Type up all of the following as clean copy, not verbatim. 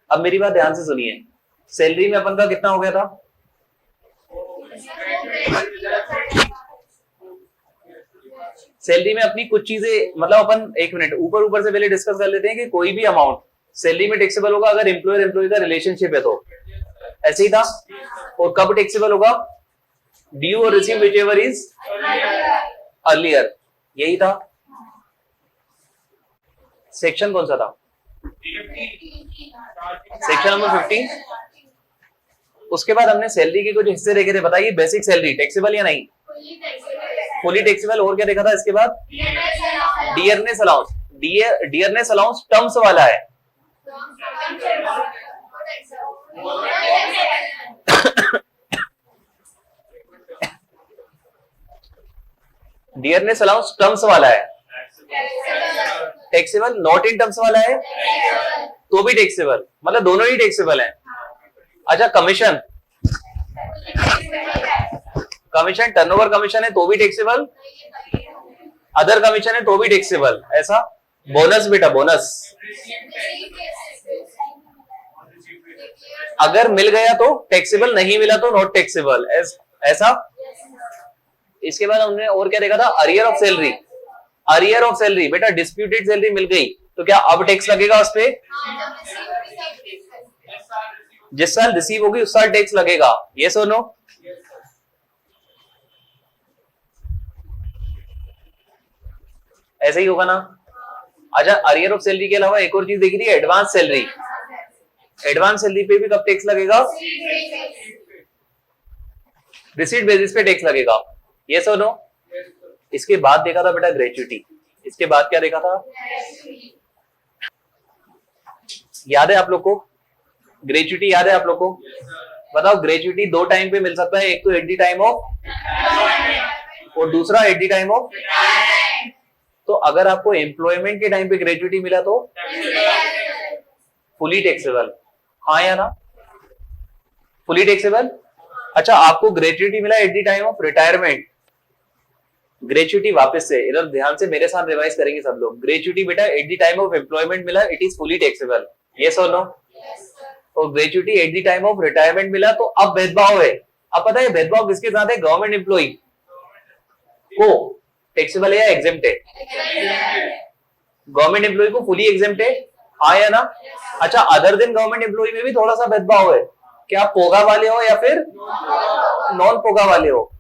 अब मेरी बात ध्यान से सुनिए, सैलरी में अपन का कितना हो गया था? सैलरी में अपनी कुछ चीजें, मतलब अपन एक मिनट ऊपर ऊपर से पहले डिस्कस कर लेते हैं कि कोई भी अमाउंट सैलरी में टैक्सेबल होगा अगर एम्प्लॉयर एम्प्लॉय का रिलेशनशिप है तो, ऐसे ही था। और कब टैक्सेबल होगा? ड्यू और रिसीव व्हिचएवर इज अर्लियर, यही था। सेक्शन कौन सा था? Section number 15। उसके बाद हमने सैलरी के कुछ हिस्से देखे थे, बताइए बेसिक सैलरी टैक्सेबल या नहीं? Fully taxable. और क्या देखा था इसके बाद? Dearness allowance. Dearness allowance terms वाला है, डियरनेस अलाउंस टर्म्स वाला है, टैक्सेबल नॉट इन टर्म्स वाला है तो भी टैक्सेबल, मतलब दोनों ही टैक्सेबल है। अच्छा कमीशन, कमीशन टर्नओवर कमीशन है तो भी टैक्सेबल, अदर कमीशन है तो भी टैक्सेबल, ऐसा। बोनस बेटा बोनस, अगर मिल गया तो टैक्सेबल, नहीं मिला तो नॉट टैक्सेबल, ऐसा। इसके बाद हमने और क्या देखा था? Arrear of salary. Arrear of salary बेटा, डिस्प्यूटेड सैलरी मिल गई तो क्या अब टैक्स लगेगा उस पे? जिस साल रिसीव होगी उस साल टैक्स लगेगा, ये सो नो? ऐसे ही होगा ना। अच्छा अरियर ऑफ सैलरी के अलावा एक और चीज देखी थी, एडवांस सैलरी। एडवांस सैलरी पे भी कब टैक्स लगेगा? रिसीट बेसिस पे टैक्स लगेगा, ये सो नो? इसके बाद देखा था बेटा ग्रेच्युटी। इसके बाद क्या देखा था? याद है आप लोग को? ग्रेच्युटी याद है आप लोग को? बताओ ग्रेच्युटी दो टाइम पे मिल सकता है, एक तो एट द टाइम ऑफ और दूसरा एट द टाइम ऑफ। तो अगर आपको एम्प्लॉयमेंट के टाइम पे ग्रेच्युटी मिला तो फुली टैक्सेबल, हाँ या ना? Fully taxable. अच्छा आपको ग्रेच्युटी मिला eight the time of retirement, gratuity वापस से इधर ध्यान से मेरे साथ रिवाइज करेंगे सब लोग। ग्रेच्युटी बेटा at the time of employment मिला, it is fully taxable, yes और नो? और gratuity at the time of retirement मिला तो अब भेदभाव है। अब पता है भेदभाव किसके साथ है? गवर्नमेंट एम्प्लॉय को टैक्सेबल है या एग्जेम्प्ट है? गवर्नमेंट एम्प्लॉय को फुली एग्जेम्प्ट है, हाँ या ना? अच्छा अदर देन गवर्नमेंट एम्प्लॉय में भी थोड़ा सा भेदभाव है, क्या पोगा वाले हो या फिर नॉन पोगा वाले हो?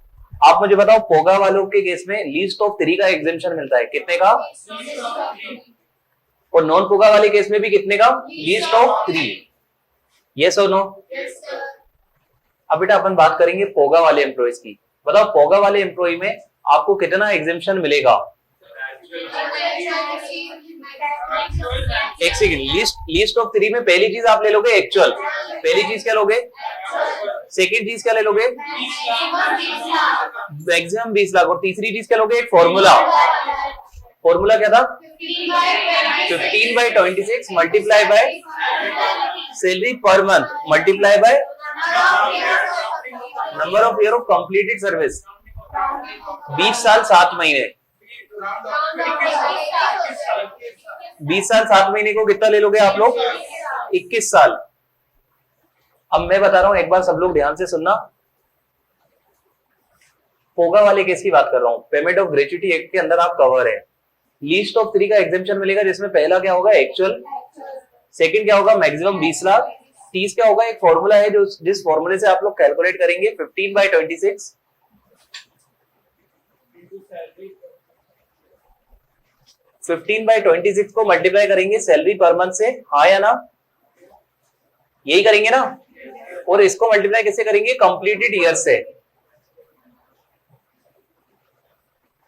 आप मुझे बताओ पोगा वालों के केस में लीस्ट ऑफ 3 का एग्जेम्पशन मिलता है, कितने का? और नॉन पोगा वाले केस में भी कितने का? लीस्ट ऑफ 3, यस और नो? अब बेटा अपन बात करेंगे पोगा वाले एम्प्लॉयज की। बताओ पोगा वाले एम्प्लॉय में आपको कितना एग्जेम्पशन मिलेगा? एक सेकंड, लिस्ट ऑफ 3 में पहली चीज आप ले लोगे एक्चुअल, पहली चीज क्या लोगे? सेकंड चीज क्या ले लोगे? मैक्सिमम 20 लाख। और तीसरी चीज क्या लोगे? एक फॉर्मूला। फॉर्मूला क्या था? 15/26 multiply by salary per month multiply by number of year of completed service, 20 साल 7 महीने। 20 साल 7 महीने को कितना ले लोगे आप लोग? 21 साल। अब मैं बता रहा हूं, एक बार सब लोग ध्यान से सुनना। पोगा वाले केस की बात कर रहा हूं, पेमेंट ऑफ ग्रेच्युटी एक्ट के अंदर आप कवर है। लीस्ट ऑफ 3 का एग्जेम्पशन मिलेगा, जिसमें पहला क्या होगा? एक्चुअल। सेकंड क्या होगा? मैक्सिमम 20 लाख। 30 क्या होगा? एक फॉर्मूला है जो जिस फॉर्मूले से आप लोग कैलकुलेट करेंगे 15/26 15/26 को मल्टीप्लाई करेंगे सैलरी पर मंथ से, हाँ या ना? यही करेंगे ना? और इसको मल्टीप्लाई कैसे करेंगे? कंप्लीटेड ईयर से।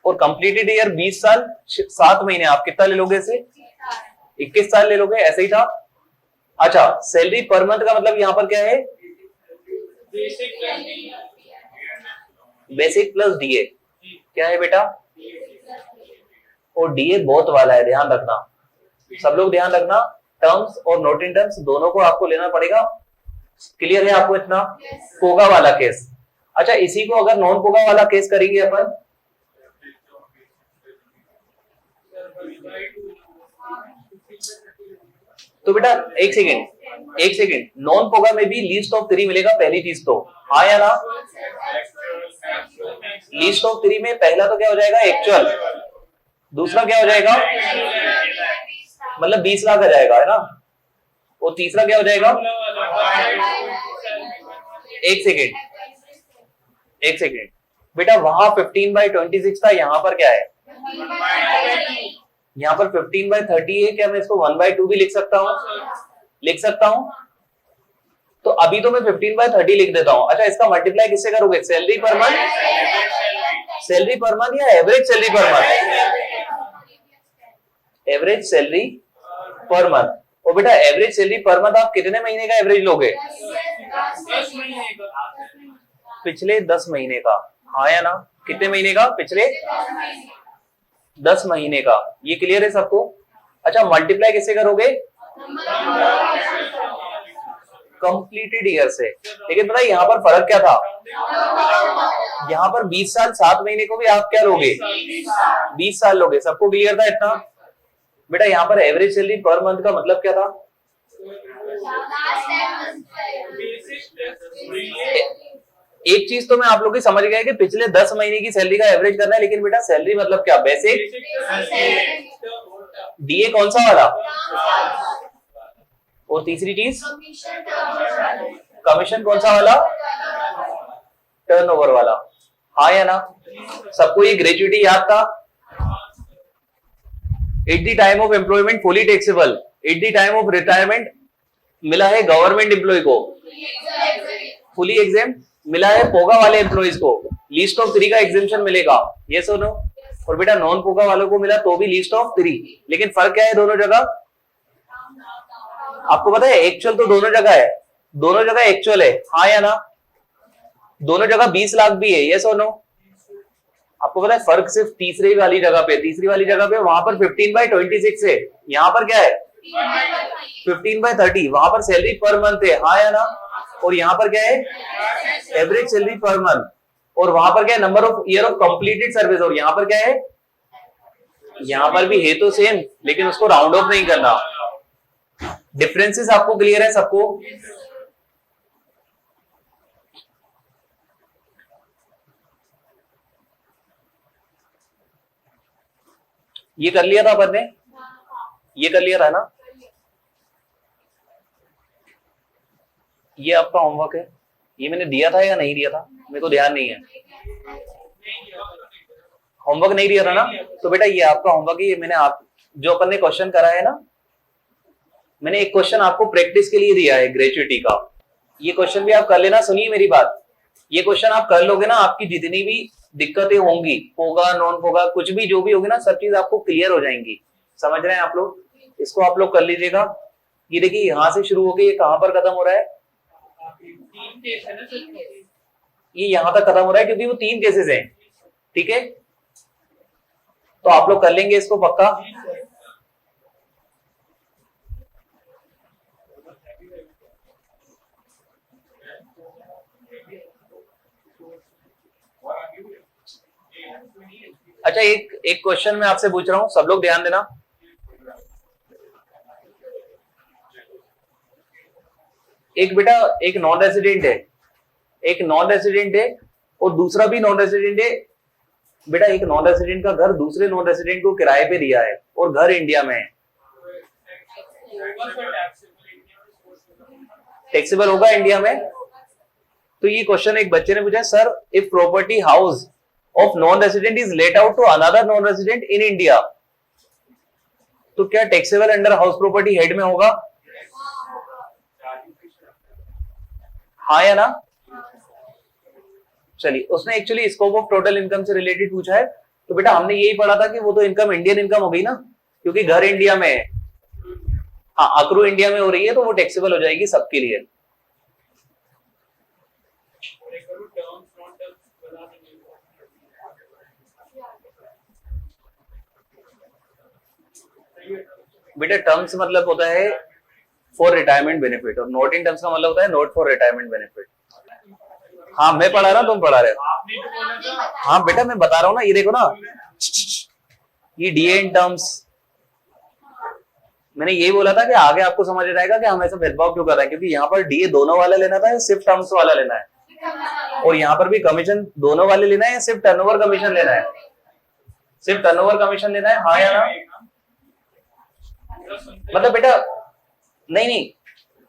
और कंप्लीटेड ईयर 20 साल 7 महीने, आप कितना ले लोगे इसे? 21 साल ले लोगे, ऐसे ही था। अच्छा सैलरी पर मंथ का मतलब यहां पर क्या है? Basic plus DA. क्या है बेटा? और डीए बहुत वाला है, ध्यान रखना, सब लोग ध्यान रखना। टर्म्स और नॉट इन टर्म्स दोनों को आपको लेना पड़ेगा। क्लियर है आपको इतना? पोगा वाला केस। अच्छा इसी को अगर नॉन पोगा वाला केस करेंगे अपन, तो बेटा एक सेकेंड नॉन पोगा में भी लीस्ट ऑफ 3 मिलेगा, पहली चीज तो, हाँ या ना? लीस्ट ऑफ 3 में पहला तो क्या हो जाएगा, एक्चुअल। दूसरा क्या हो जाएगा, मतलब 20 लाख आ जाएगा, है ना? और तीसरा क्या हो जाएगा, एक सेकेंड बेटा, वहां 15/26 था, यहाँ पर क्या है, यहाँ पर 15/30 है। क्या मैं इसको 1/2 भी लिख सकता हूँ? तो अभी तो मैं 15/30 लिख देता हूँ। अच्छा, इसका मल्टीप्लाई किससे करोगे, सैलरी पर मंथ या average salary per month? Average salary per month. और बेटा एवरेज सैलरी पर मंथ आप कितने महीने का एवरेज लोगे, पिछले 10 महीने का, हाँ या ना? कितने महीने का, पिछले 10 महीने का। ये क्लियर है सबको? अच्छा, मल्टीप्लाई किससे करोगे, कंप्लीटेड ईयर से। लेकिन पता है यहाँ पर फर्क क्या था, यहाँ पर 20 साल 7 महीने को भी आप क्या लोगे, 20 साल लोगे। सबको क्लियर था इतना? बेटा यहाँ पर एवरेज सैलरी पर मंथ का मतलब क्या था, एक चीज तो मैं आप लोग की समझ गया कि पिछले 10 महीने की सैलरी का एवरेज करना है, लेकिन बेटा सैलरी मतलब क्या, बेसिक, डीए कौन सा वाला, और तीसरी चीज कमीशन कौन सा वाला, टर्नओवर वाला, हाँ या ना? सबको ये ग्रेजुएटी याद था? Eight the time of employment fully taxable, eight the time of retirement मिला है गवर्नमेंट एम्प्लॉय को फुली एग्जेम्प्ट, मिला है पोगा वाले एम्प्लॉइज को लीस्ट ऑफ 3 का एग्जेम्पशन मिलेगा, ये सुनो। और बेटा नॉन पोगा वालों को मिला तो भी लीस्ट ऑफ 3। लेकिन फर्क क्या है दोनों जगह, आपको पता है? एक्चुअल तो दोनों जगह है, दोनों जगह एक्चुअल है, हाँ या ना? दोनों जगह 20 लाख भी है, ये सुनो। आपको पता है फर्क सिर्फ तीसरी वाली जगह पे, वहां पर 15/26 है, यहाँ पर क्या है 15/30, वहां पर सैलरी पर मंथ है, हाँ या ना? और यहाँ पर क्या है, एवरेज सैलरी पर मंथ। और वहां पर क्या है, number of year of completed service. और यहाँ पर क्या है, यहाँ पर भी है तो सेम, लेकिन उसको राउंड ऑफ नहीं करना। डिफरेंसेस आपको क्लियर है सबको? ये कर लिया था अपन ने, ये कर लिया था ना? ये आपका होमवर्क है, ये मैंने दिया था या नहीं दिया था, मेरे को ध्यान नहीं है। होमवर्क नहीं दिया था ना? तो बेटा ये आपका होमवर्क है, ये मैंने आप जो अपन ने क्वेश्चन करा है ना, मैंने एक क्वेश्चन आपको प्रैक्टिस के लिए दिया है ग्रेजुएटी का। ये क्वेश्चन भी आप कर लेना। सुनिए मेरी बात, ये क्वेश्चन आप कर लोगे ना, आपकी जितनी भी दिक्कतें होंगी, पोगा नॉन पोगा कुछ भी जो भी होगी ना, सब चीज आपको क्लियर हो जाएंगी। समझ रहे हैं आप लोग? इसको आप लोग कर लीजिएगा। ये देखिए यहाँ से शुरू होके ये कहां पर खत्म हो रहा है, ये यहां तक खत्म हो रहा है, क्योंकि वो 3 केसेस हैं, ठीक है? तो आप लोग कर लेंगे इसको पक्का। अच्छा, एक क्वेश्चन मैं आपसे पूछ रहा हूं, सब लोग ध्यान देना। एक बेटा एक नॉन रेसिडेंट है और दूसरा भी नॉन रेसिडेंट है। बेटा एक नॉन रेसिडेंट का घर दूसरे नॉन रेसिडेंट को किराए पे दिया है और घर इंडिया में है, टैक्सेबल होगा इंडिया में? तो ये क्वेश्चन एक बच्चे ने पूछा, sir if property house of non resident is let out to another non resident in India, तो क्या taxable under house property head में होगा, हाँ या ना? चलिए, उसने actually scope of total income से रिलेटेड पूछा है। तो बेटा हमने यही पढ़ा था कि वो तो इनकम इंडियन इनकम हो गई ना, क्योंकि घर इंडिया में है, हाँ अक्रू इंडिया में हो रही है, तो वो टैक्सेबल हो जाएगी सबके लिए। बेटा टर्म्स मतलब होता है फॉर रिटायरमेंट बेनिफिट, और नॉट इन टर्म्स का मतलब होता है नॉट फॉर रिटायरमेंट बेनिफिट। हाँ मैं पढ़ा रहा हूँ, तुम पढ़ा रहे हो? हाँ बेटा मैं बता रहा हूँ ना, ये देखो ना, ये डीए इन टर्म्स, मैंने ये बोला था कि आगे आपको समझ आएगा कि हम ऐसा भेदभाव क्यों कर रहे हैं, क्योंकि यहाँ पर डीए दोनों वाला लेना था या सिर्फ टर्म्स वाला लेना है, और यहाँ पर भी कमीशन दोनों वाले लेना है या सिर्फ टर्नओवर कमीशन लेना है, सिर्फ टर्नओवर कमीशन लेना है, हाँ या ना? मतलब बेटा नहीं,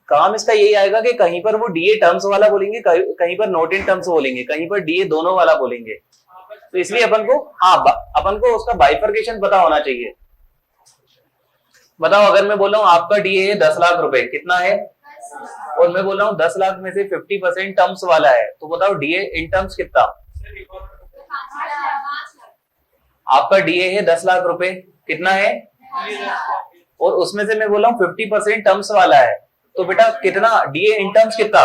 काम इसका यही आएगा कि कहीं पर वो डीए टर्म्स वाला बोलेंगे, कहीं पर नोट इन टर्म्स बोलेंगे, कहीं पर डीए दोनों वाला बोलेंगे, तो इसलिए अपन को उसका बाइफर्केशन पता होना चाहिए। बताओ, अगर मैं बोल रहा हूँ आपका डीए है 10 लाख रुपए, कितना है, और मैं बोल रहा हूँ 10 लाख में से 50% टर्म्स वाला है, तो बताओ डीए इन टर्म्स कितना? आपका डीए है 10 लाख रुपए, कितना है, और उसमें से मैं बोल रहा हूँ 50% टर्म्स वाला है, तो बेटा कितना डीए इन टर्म्स कितना?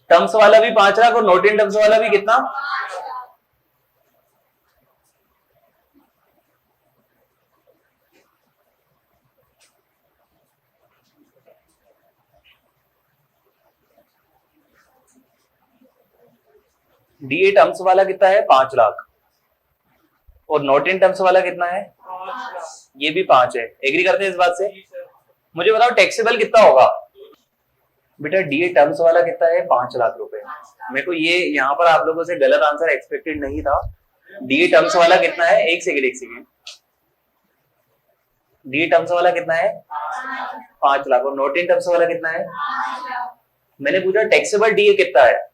टर्म्स वाला भी 5 लाख और नोट इन टर्म्स वाला भी कितना? डीए टर्म्स वाला कितना है? 5 लाख, और नोट इन टर्म्स वाला कितना है? ये भी 5 है। एग्री करते हैं इस बात से? मुझे बताओ टैक्सेबल कितना होगा? बेटा डीए टर्म्स वाला कितना है? 5 लाख रुपए। मेरे को ये यहाँ पर आप लोगों से गलत आंसर एक्सपेक्टेड नहीं था। डीए टर्म्स वाला कितना है? एक सेकेंड, डीए टर्म्स वाला कितना है? 5 लाख, और नोट इन टर्म्स वाला कितना है? मैंने पूछा टैक्सेबल डीए कितना है?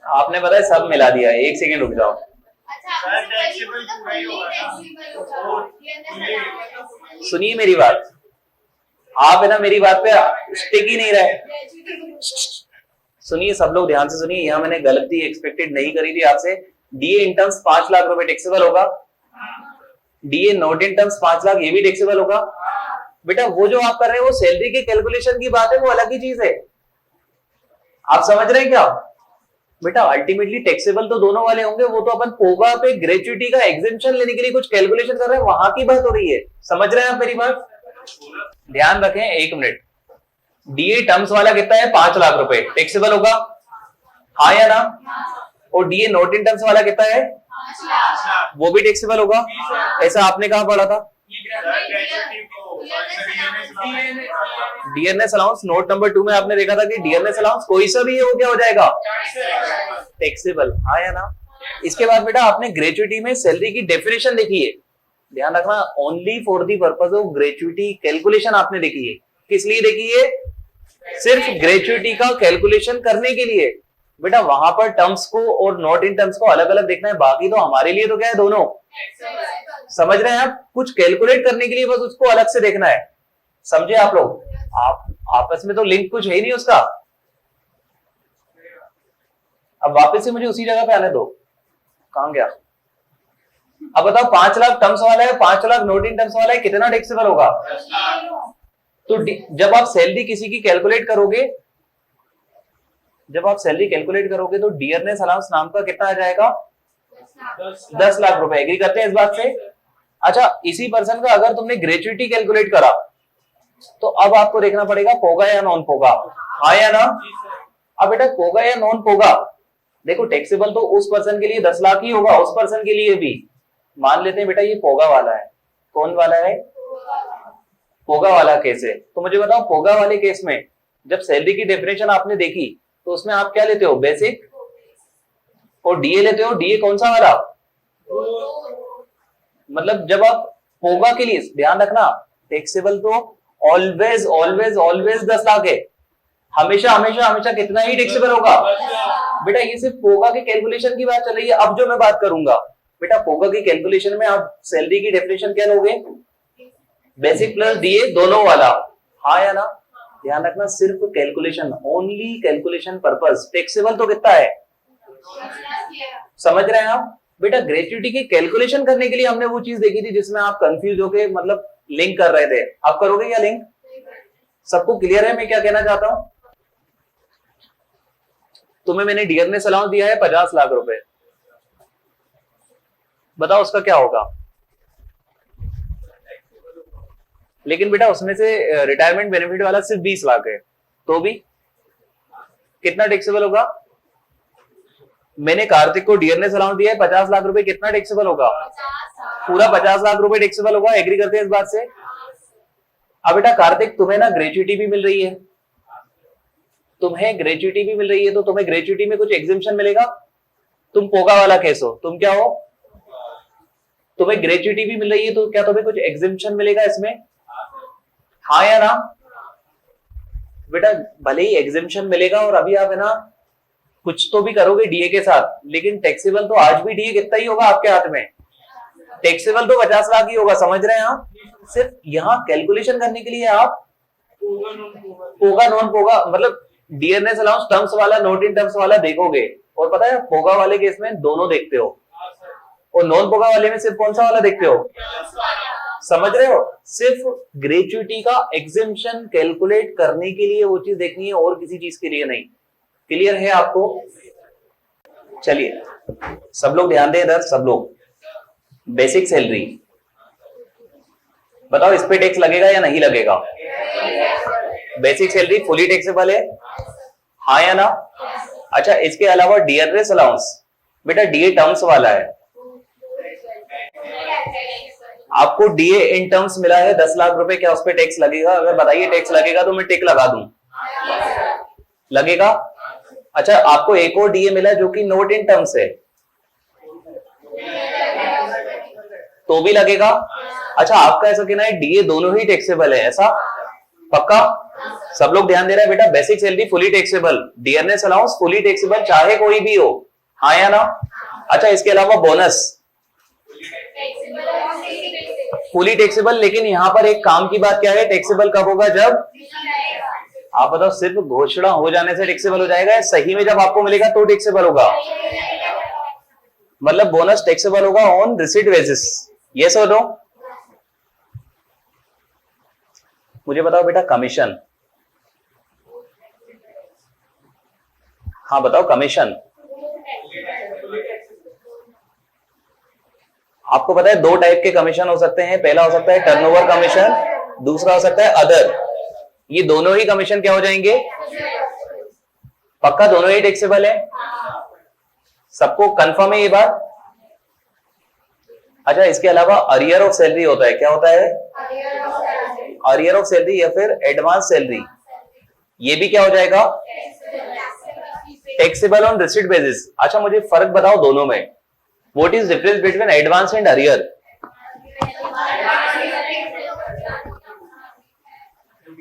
आपने पता है सब मिला दिया। एक सेकेंड रुक जाओ। सुनिए मेरी बात, आप है ना मेरी बात पे स्टिक ही नहीं रहे। सुनिए सब लोग ध्यान से सुनिए, यहाँ मैंने गलती एक्सपेक्टेड नहीं करी थी आपसे। डीए इन टर्म्स 5 लाख रुपए टैक्सेबल होगा, DA note in terms 5 lakh ये भी टैक्सेबल होगा। बेटा वो जो आप कर रहे हैं वो सैलरी के कैलकुलेशन की बात है, वो अलग ही चीज है। आप समझ रहे हैं क्या? बेटा अल्टीमेटली टैक्सेबल तो दोनों वाले होंगे, वो तो अपन पोगा पे ग्रेच्युटी का एग्जेम्पशन लेने के लिए कुछ कैलकुलेशन कर रहे हैं, वहां की बात हो रही है। समझ रहे हैं आप मेरी बात? ध्यान रखें, 1 मिनट। डीए टर्म्स वाला कितना है? 5 लाख रुपए टैक्सेबल होगा, हाँ या ना? और डीए नोट इन टर्म्स वाला कितना है? वो भी टैक्सेबल होगा। ऐसा आपने कहा पढ़ा था? डियरनेस अलाउंस नोट नंबर 2 में आपने देखा था कि डियरनेस अलाउंस कोई सा भी है वो क्या हो जाएगा? टैक्सेबल, हाँ या ना? इसके बाद बेटा आपने ग्रेच्युटी में सैलरी की डेफिनेशन देखी है, ध्यान रखना, only for the purpose of gratuity calculation आपने देखी है। किस लिए देखी है? सिर्फ ग्रेच्युटी का कैलकुलेशन करने के लिए। बेटा वहां पर टर्म्स को और नॉट इन टर्म्स को अलग अलग देखना है, बाकी तो हमारे लिए तो क्या है, दोनों। समझ रहे हैं आप? कुछ कैलकुलेट करने के लिए बस उसको अलग से देखना है, समझे आप लोग? आप आपस में तो लिंक कुछ है ही नहीं उसका। अब वापस से मुझे उसी जगह पे आने दो, कहां गया? अब बताओ 5 लाख टर्म्स वाला है, 5 लाख नोट इन टर्म्स वाला है, कितना टैक्सेबल होगा? तो जब आप सैलरी किसी की कैलकुलेट करोगे, तो डियरनेस अलाउंस नाम का कितना आ जाएगा? 10 लाख रुपए। एग्री करते हैं इस बात से? अच्छा, इसी पर्सन का अगर तुमने ग्रेच्युटी कैलकुलेट करा तो अब आपको देखना पड़ेगा पोगा या नॉन पोगा, हाँ या ना? अब बेटा पोगा या नॉन पोगा, देखो टैक्सेबल तो उस पर्सन के लिए 10 लाख ही होगा, उस पर्सन के लिए भी। मान लेते हैं बेटा ये पोगा वाला है। कौन वाला है? पोगा वाला केस है। तो मुझे बताओ पोगा वाले केस में जब सैलरी की डेफिनेशन आपने देखी तो उसमें आप क्या लेते हो? बेसिक और डीए लेते हो। डीए कौन सा वाला? मतलब जब आप पोगा के लिए, ध्यान रखना, टैक्सेबल तो ऑलवेज ऑलवेज ऑलवेज 10 लाख है, हमेशा हमेशा हमेशा कितना ही टैक्सेबल होगा। बेटा ये सिर्फ पोगा के कैलकुलेशन की बात चल रही है। अब जो मैं बात करूंगा बेटा, पोगा की कैलकुलेशन में आप सैलरी की डेफिनेशन क्या लोगे? बेसिक प्लस डीए दोनों वाला, हाँ या ना? ध्यान रखना, सिर्फ calculation, only calculation purpose. Taxable तो कितना है? समझ रहे हैं आप? बेटा ग्रेच्युटी की कैलकुलेशन करने के लिए हमने वो चीज देखी थी जिसमें आप कंफ्यूज होके मतलब लिंक कर रहे थे। आप करोगे क्या लिंक? सबको क्लियर है मैं क्या कहना चाहता हूं? तुम्हें मैंने डियरनेस अलाउंस दिया है 50 लाख रुपए, बताओ उसका क्या होगा? लेकिन बेटा उसमें से रिटायरमेंट बेनिफिट वाला सिर्फ 20 लाख है, तो भी कितना टैक्सेबल होगा? मैंने कार्तिक को डियरनेस अलाउंस दिया है 50 लाख रुपए, कितना टैक्सेबल होगा? पूरा 50 लाख रुपए टैक्सेबल होगा। एग्री करते हैं इस बात से? अब बेटा कार्तिक तुम्हें ना ग्रेच्युटी भी मिल रही है, तुम्हें ग्रेच्युटी भी मिल रही है, तो तुम्हें ग्रेच्युटी में कुछ एग्जिम्पशन मिलेगा। तुम पोगा वाला केस हो, तुम क्या हो? तुम्हें ग्रेच्युटी भी मिल रही है, तो क्या तुम्हें कुछ एग्जिम्पशन मिलेगा इसमें? हाँ या ना? बेटा भले ही एग्जिम्पशन मिलेगा और अभी आप है ना कुछ तो भी करोगे डीए के साथ, लेकिन टैक्सेबल तो आज भी डीए कितना ही होगा आपके हाथ में, टैक्सेबल तो 50 लाख ही होगा। समझ रहे हैं आप? सिर्फ यहाँ कैलकुलेशन करने के लिए आप पोगा नॉन पोगा मतलब डियरनेस अलाउंस टर्म्स वाला नोट इन टर्म्स वाला देखोगे, और पता है पोगा वाले केस में दोनों देखते हो, और नॉन पोगा वाले में सिर्फ कौन सा वाला देखते हो? समझ रहे हो? सिर्फ ग्रेच्युटी का एग्जेम्पशन कैलकुलेट करने के लिए वो चीज देखनी है, और किसी चीज के लिए नहीं। क्लियर है आपको? चलिए सब लोग ध्यान दें इधर, सब लोग। बेसिक सैलरी बताओ, इस पे टैक्स लगेगा या नहीं लगेगा? बेसिक सैलरी फुली टैक्सेबल है, हाँ या ना? अच्छा, इसके अलावा डियरनेस अलाउंस, बेटा डीए टर्म्स वाला है, आपको डीए इन टर्म्स मिला है 10 लाख रुपए, क्या उस पे टैक्स लगेगा? अगर बताइए टैक्स लगेगा तो मैं टिक लगा दूं, लगेगा। अच्छा, आपको एक और डीए मिला जो कि नोट इन टर्म्स है, तो भी लगेगा। अच्छा, आपका ऐसा कहना है डीए दोनों ही टैक्सेबल है, ऐसा पक्का? सब लोग ध्यान दे रहे हैं बेटा, basic salary fully taxable, dearness allowance fully taxable, चाहे कोई भी हो, हाँ या ना? अच्छा, इसके अलावा बोनस फुली टैक्सेबल, लेकिन यहां पर एक काम की बात क्या है, टैक्सेबल कब होगा? जब आप बताओ, सिर्फ घोषणा हो जाने से टैक्सेबल हो जाएगा, सही में जब आपको मिलेगा तो टैक्सेबल होगा? मतलब बोनस टैक्सेबल होगा ऑन रिसीट बेसिस, यस और नो? मुझे बताओ बेटा कमीशन, हाँ बताओ कमीशन। आपको पता है दो टाइप के कमीशन हो सकते हैं, पहला हो सकता है टर्नओवर कमीशन, दूसरा हो सकता है अदर। ये दोनों ही कमीशन क्या हो जाएंगे? पक्का दोनों ही टैक्सेबल है? सबको कंफर्म है ये बात? अच्छा, इसके अलावा अरियर ऑफ सैलरी होता है, क्या होता है? अरियर ऑफ सैलरी या फिर एडवांस सैलरी, ये भी क्या हो जाएगा? Taxable on receipt basis. अच्छा, मुझे फर्क बताओ दोनों में, what is difference between advance and arrear?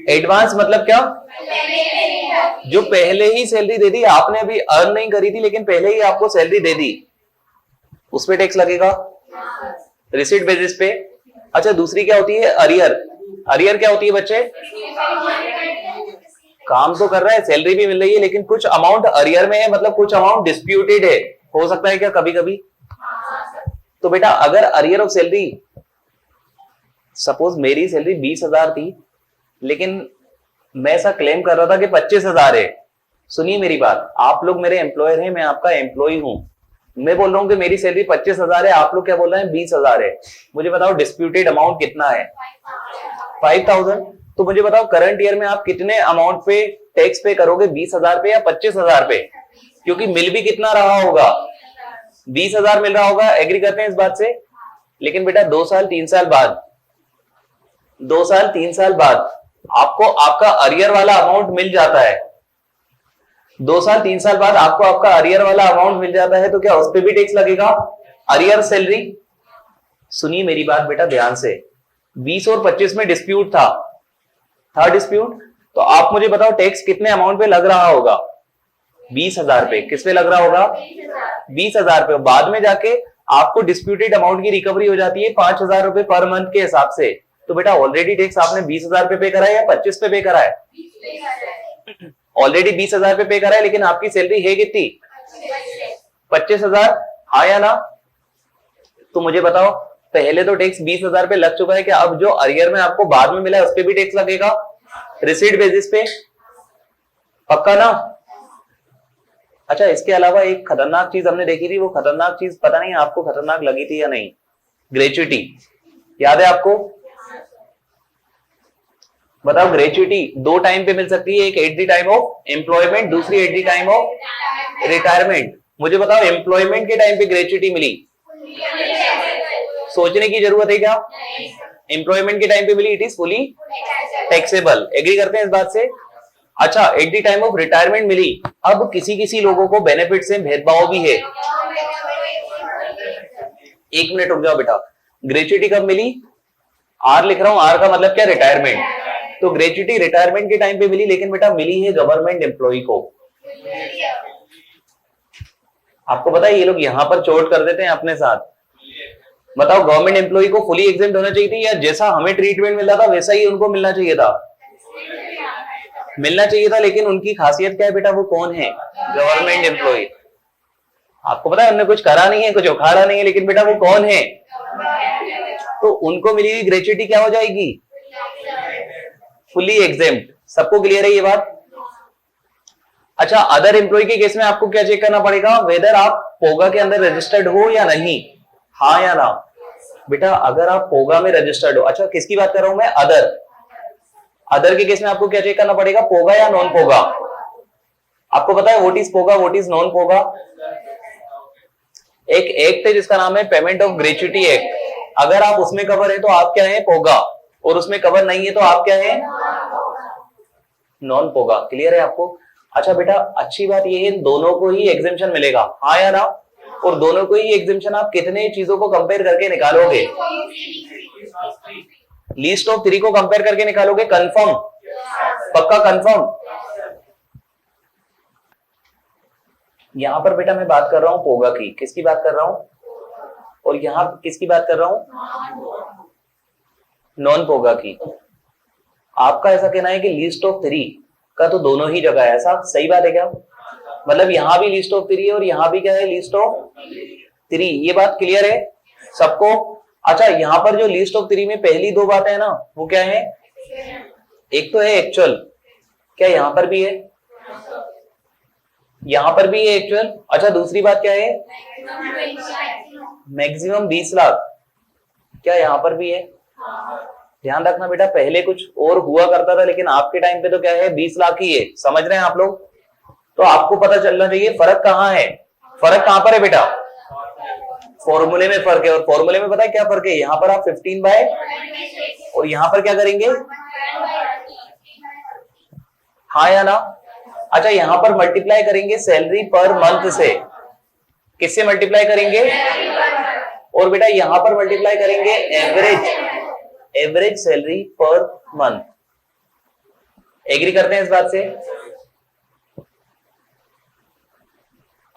Advance मतलब क्या? जो पहले ही सैलरी दे दी, आपने अभी अर्न नहीं करी थी लेकिन पहले ही आपको सैलरी दे दी, उस पे टैक्स लगेगा रिसीट बेसिस पे। अच्छा, दूसरी क्या होती है? अरियर। अरियर क्या होती है बच्चे? काम तो कर रहा है, सैलरी भी मिल रही है, लेकिन कुछ अमाउंट अरियर में है, मतलब कुछ अमाउंट डिस्प्यूटेड है, हो सकता है क्या कभी कभी? तो बेटा अगर अरियर ऑफ सैलरी, सपोज मेरी सैलरी 20,000 थी, लेकिन मैं ऐसा क्लेम कर रहा था कि 25,000 है। सुनिए मेरी बात, आप लोग मेरे एम्प्लॉयर हैं, मैं आपका एम्प्लॉय हूं, मैं बोल रहा हूं कि मेरी सैलरी 25,000 है, आप लोग क्या बोल रहे हैं? 20,000 है। मुझे बताओ डिस्प्यूटेड अमाउंट कितना है? 5,000। तो मुझे बताओ करंट ईयर में आप कितने अमाउंट पे टैक्स पे करोगे, 20,000 पे या 25,000 पे? क्योंकि मिल भी कितना रहा होगा? 20,000 मिल रहा होगा, एग्री करते हैं इस बात से? लेकिन बेटा 2 साल 3 साल बाद, 2 साल 3 साल बाद आपको आपका अरियर वाला अमाउंट मिल जाता है, 2 साल 3 साल बाद आपको आपका अरियर वाला अमाउंट मिल जाता है, तो क्या उस पर भी टैक्स लगेगा? Arrear salary. सुनिए मेरी बात बेटा ध्यान से, 20 और 25 में डिस्प्यूट था डिस्प्यूट, तो आप मुझे बताओ टैक्स कितने अमाउंट पे लग रहा होगा? 20,000 पे। किस पे लग रहा होगा? 20,000 पे। बाद में जाके आपको डिस्प्यूटेड अमाउंट की रिकवरी हो जाती है 5,000 रुपए पर मंथ के हिसाब से। तो बेटा ऑलरेडी टैक्स आपने 20,000 पे करा है या 25 पे करा है? ऑलरेडी 20,000 पे करा है, लेकिन आपकी सैलरी है कितनी? 25,000, हाँ या ना? तो मुझे बताओ पहले तो टैक्स 20,000 पे लग चुका है, कि अब जो अरियर में आपको बाद में मिला है उस पे भी टैक्स लगेगा रिसीट बेसिस पे, पक्का ना? अच्छा, इसके अलावा एक खतरनाक चीज हमने देखी थी, वो खतरनाक चीज पता नहीं आपको खतरनाक लगी थी या नहीं, ग्रेच्युटी, याद है आपको? बताओ ग्रेचुइटी दो टाइम पे मिल सकती है, एक at the time of employment, दूसरी at the time of retirement. मुझे बताओ एम्प्लॉयमेंट के टाइम पे ग्रेचुइटी मिली, सोचने की जरूरत है क्या? एम्प्लॉयमेंट के टाइम पे मिली, it is fully taxable. Agree करते हैं इस बात से? अच्छा, at the time of retirement मिली। अब किसी किसी लोगों को बेनिफिट से भेदभाव भी है। एक मिनट रुक जाओ बेटा, ग्रेचुइटी कब मिली? आर लिख रहा हूं, आर का मतलब क्या? रिटायरमेंट। तो ग्रेचुइटी रिटायरमेंट के टाइम पे मिली, लेकिन बेटा मिली है गवर्नमेंट एम्प्लॉय को। आपको पता है ये लोग यहां पर चोट कर देते हैं अपने साथ। बताओ गवर्नमेंट एम्प्लॉय को फुली एग्जेम्प्ट होना चाहिए थी, या जैसा हमें ट्रीटमेंट मिल रहा था वैसा ही उनको मिलना चाहिए था? मिलना चाहिए था, लेकिन उनकी खासियत क्या है बेटा? वो कौन है? Government employ. आपको पता है उन्होंने कुछ करा नहीं है, कुछ उखाड़ा नहीं है, लेकिन बेटा वो कौन है? तो उनको मिली हुई ग्रेचुइटी क्या हो जाएगी? Fully exempt. सबको क्लियर है ये बात? अच्छा, अदर एम्प्लॉय के केस में आपको क्या चेक करना पड़ेगा? वेदर आप पोगा के अंदर रजिस्टर्ड हो या नहीं, हाँ या ना। बेटा अगर आप पोगा में रजिस्टर्ड हो, अच्छा किसकी बात कर रहा हूं मैं? अदर। अदर के केस में आपको क्या चेक करना पड़ेगा? पोगा या नॉन पोगा? आपको पता है what is POGA, what is non POGA? एक एक्ट है जिसका नाम है पेमेंट ऑफ ग्रेचुइटी एक्ट। अगर आप उसमें कवर है तो आप क्या है? पोगा। और उसमें कवर नहीं है तो आप क्या है? Non POGA. क्लियर है आपको? अच्छा बेटा, अच्छी बात ये है दोनों को ही एग्जेम्पशन मिलेगा, हाँ या ना? और दोनों को ही एग्जेम्पशन आप कितने चीजों को कंपेयर करके निकालोगे? लीस्ट ऑफ 3 को कंपेयर करके निकालोगे। कंफर्म? पक्का कंफर्म? यहां पर बेटा मैं बात कर रहा हूं पोगा की, किसकी बात कर रहा हूं? और यहां किसकी बात कर रहा हूं? नॉन पोगा की। आपका ऐसा कहना है कि लिस्ट ऑफ 3 का तो दोनों ही जगह है, ऐसा सही बात है क्या? मतलब यहां भी लिस्ट ऑफ 3 है और यहां भी क्या है? List of 3। ये बात क्लियर है सबको? अच्छा, यहां पर जो लिस्ट ऑफ 3 में पहली 2 बातें है ना, वो क्या है? एक तो है एक्चुअल, क्या यहां पर भी है? यहां पर भी है एक्चुअल। अच्छा, दूसरी बात क्या है? मैक्सिमम 20 लाख, क्या यहां पर भी है? ध्यान रखना बेटा, पहले कुछ और हुआ करता था, लेकिन आपके टाइम पे तो क्या है? 20 लाख ही है। समझ रहे हैं आप लोग? तो आपको पता चलना चाहिए फर्क कहां है। फर्क कहां पर है बेटा? फॉर्मूले में फर्क है। और फॉर्मूले में पता है क्या फर्क है? यहां पर आप 15 बाय, और यहां पर क्या करेंगे? हाँ या ना? अच्छा, यहां पर मल्टीप्लाई करेंगे सैलरी पर मंथ से। किससे मल्टीप्लाई करेंगे? और बेटा यहां पर मल्टीप्लाई करेंगे average salary per month. Agree करते हैं इस बात से?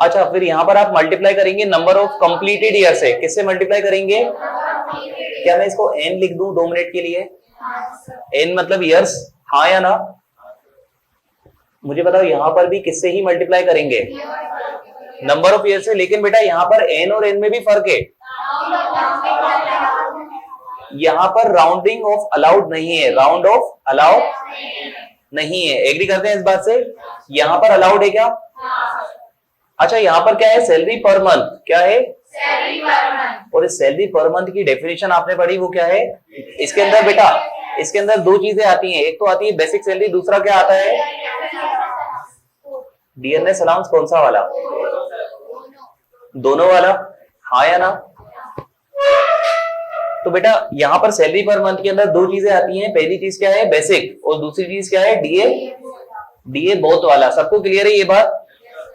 अच्छा, फिर यहां पर आप मल्टीप्लाई करेंगे नंबर ऑफ कंप्लीटेड ईयर से। किससे मल्टीप्लाई करेंगे? क्या मैं इसको n लिख दूं 2 मिनट के लिए? n मतलब ईयर्स, हाँ या ना? मुझे बताओ यहां पर भी किससे ही मल्टीप्लाई करेंगे? नंबर ऑफ ईयर से। लेकिन बेटा यहां पर n और n में भी फर्क है। यहां पर राउंडिंग ऑफ अलाउड नहीं है, राउंड ऑफ अलाउड नहीं है। एग्री करते हैं इस बात से? यहां पर अलाउड है क्या? अच्छा, यहां पर क्या है? Salary per month. क्या है? Salary per month. और इस सैलरी पर मंथ की डेफिनेशन आपने पढ़ी, वो क्या है? इसके अंदर बेटा, इसके अंदर 2 चीजें आती हैं। एक तो आती है बेसिक सैलरी, दूसरा क्या आता है? DNS allowance. कौन सा वाला? दोनों वाला, हाँ या ना? तो बेटा यहां पर सैलरी पर मंथ के अंदर 2 चीजें आती हैं। पहली चीज क्या है? बेसिक, और दूसरी चीज क्या है? डीए बोथ वाला। सबको क्लियर है ये बात?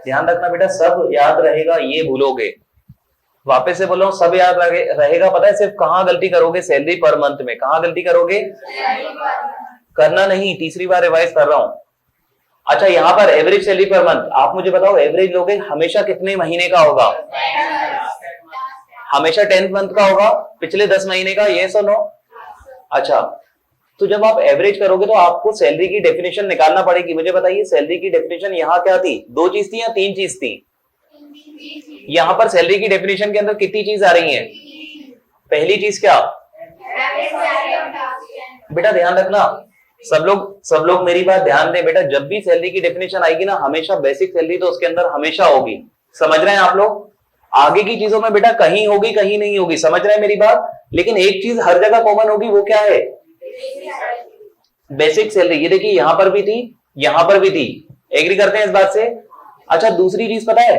ध्यान रखना बेटा, सब याद रहेगा, ये भूलोगे। वापस से बोल रहा हूं, सब याद रहेगा। पता है सिर्फ कहां गलती करोगे? सैलरी पर मंथ में। कहां गलती करोगे? करना नहीं, तीसरी बार रिवाइज कर रहा हूं। अच्छा, यहां पर एवरेज सैलरी पर मंथ, आप मुझे बताओ एवरेज लोगे हमेशा कितने महीने का होगा? हमेशा 10th मंथ का होगा, पिछले 10 महीने का। ये सुनो। अच्छा, तो जब आप एवरेज करोगे तो आपको सैलरी की डेफिनेशन निकालना पड़ेगी। मुझे बताइए सैलरी की डेफिनेशन यहाँ क्या थी? 2 चीज थी या 3 चीज थी? यहाँ पर सैलरी की डेफिनेशन के अंदर कितनी चीज आ रही है? पहली चीज क्या? बेटा ध्यान रखना, सब लोग मेरी बात ध्यान दें बेटा। जब भी सैलरी की डेफिनेशन आएगी ना, हमेशा बेसिक सैलरी तो उसके अंदर हमेशा होगी। समझ रहे हैं आप लोग? आगे की चीजों में बेटा कहीं होगी कहीं नहीं होगी। समझ रहे हैं मेरी बात? लेकिन एक चीज हर जगह कॉमन होगी, वो क्या है? बेसिक सैलरी, ये देखिए यहां पर भी थी, यहां पर भी थी, एग्री करते हैं इस बात से। अच्छा दूसरी चीज पता है,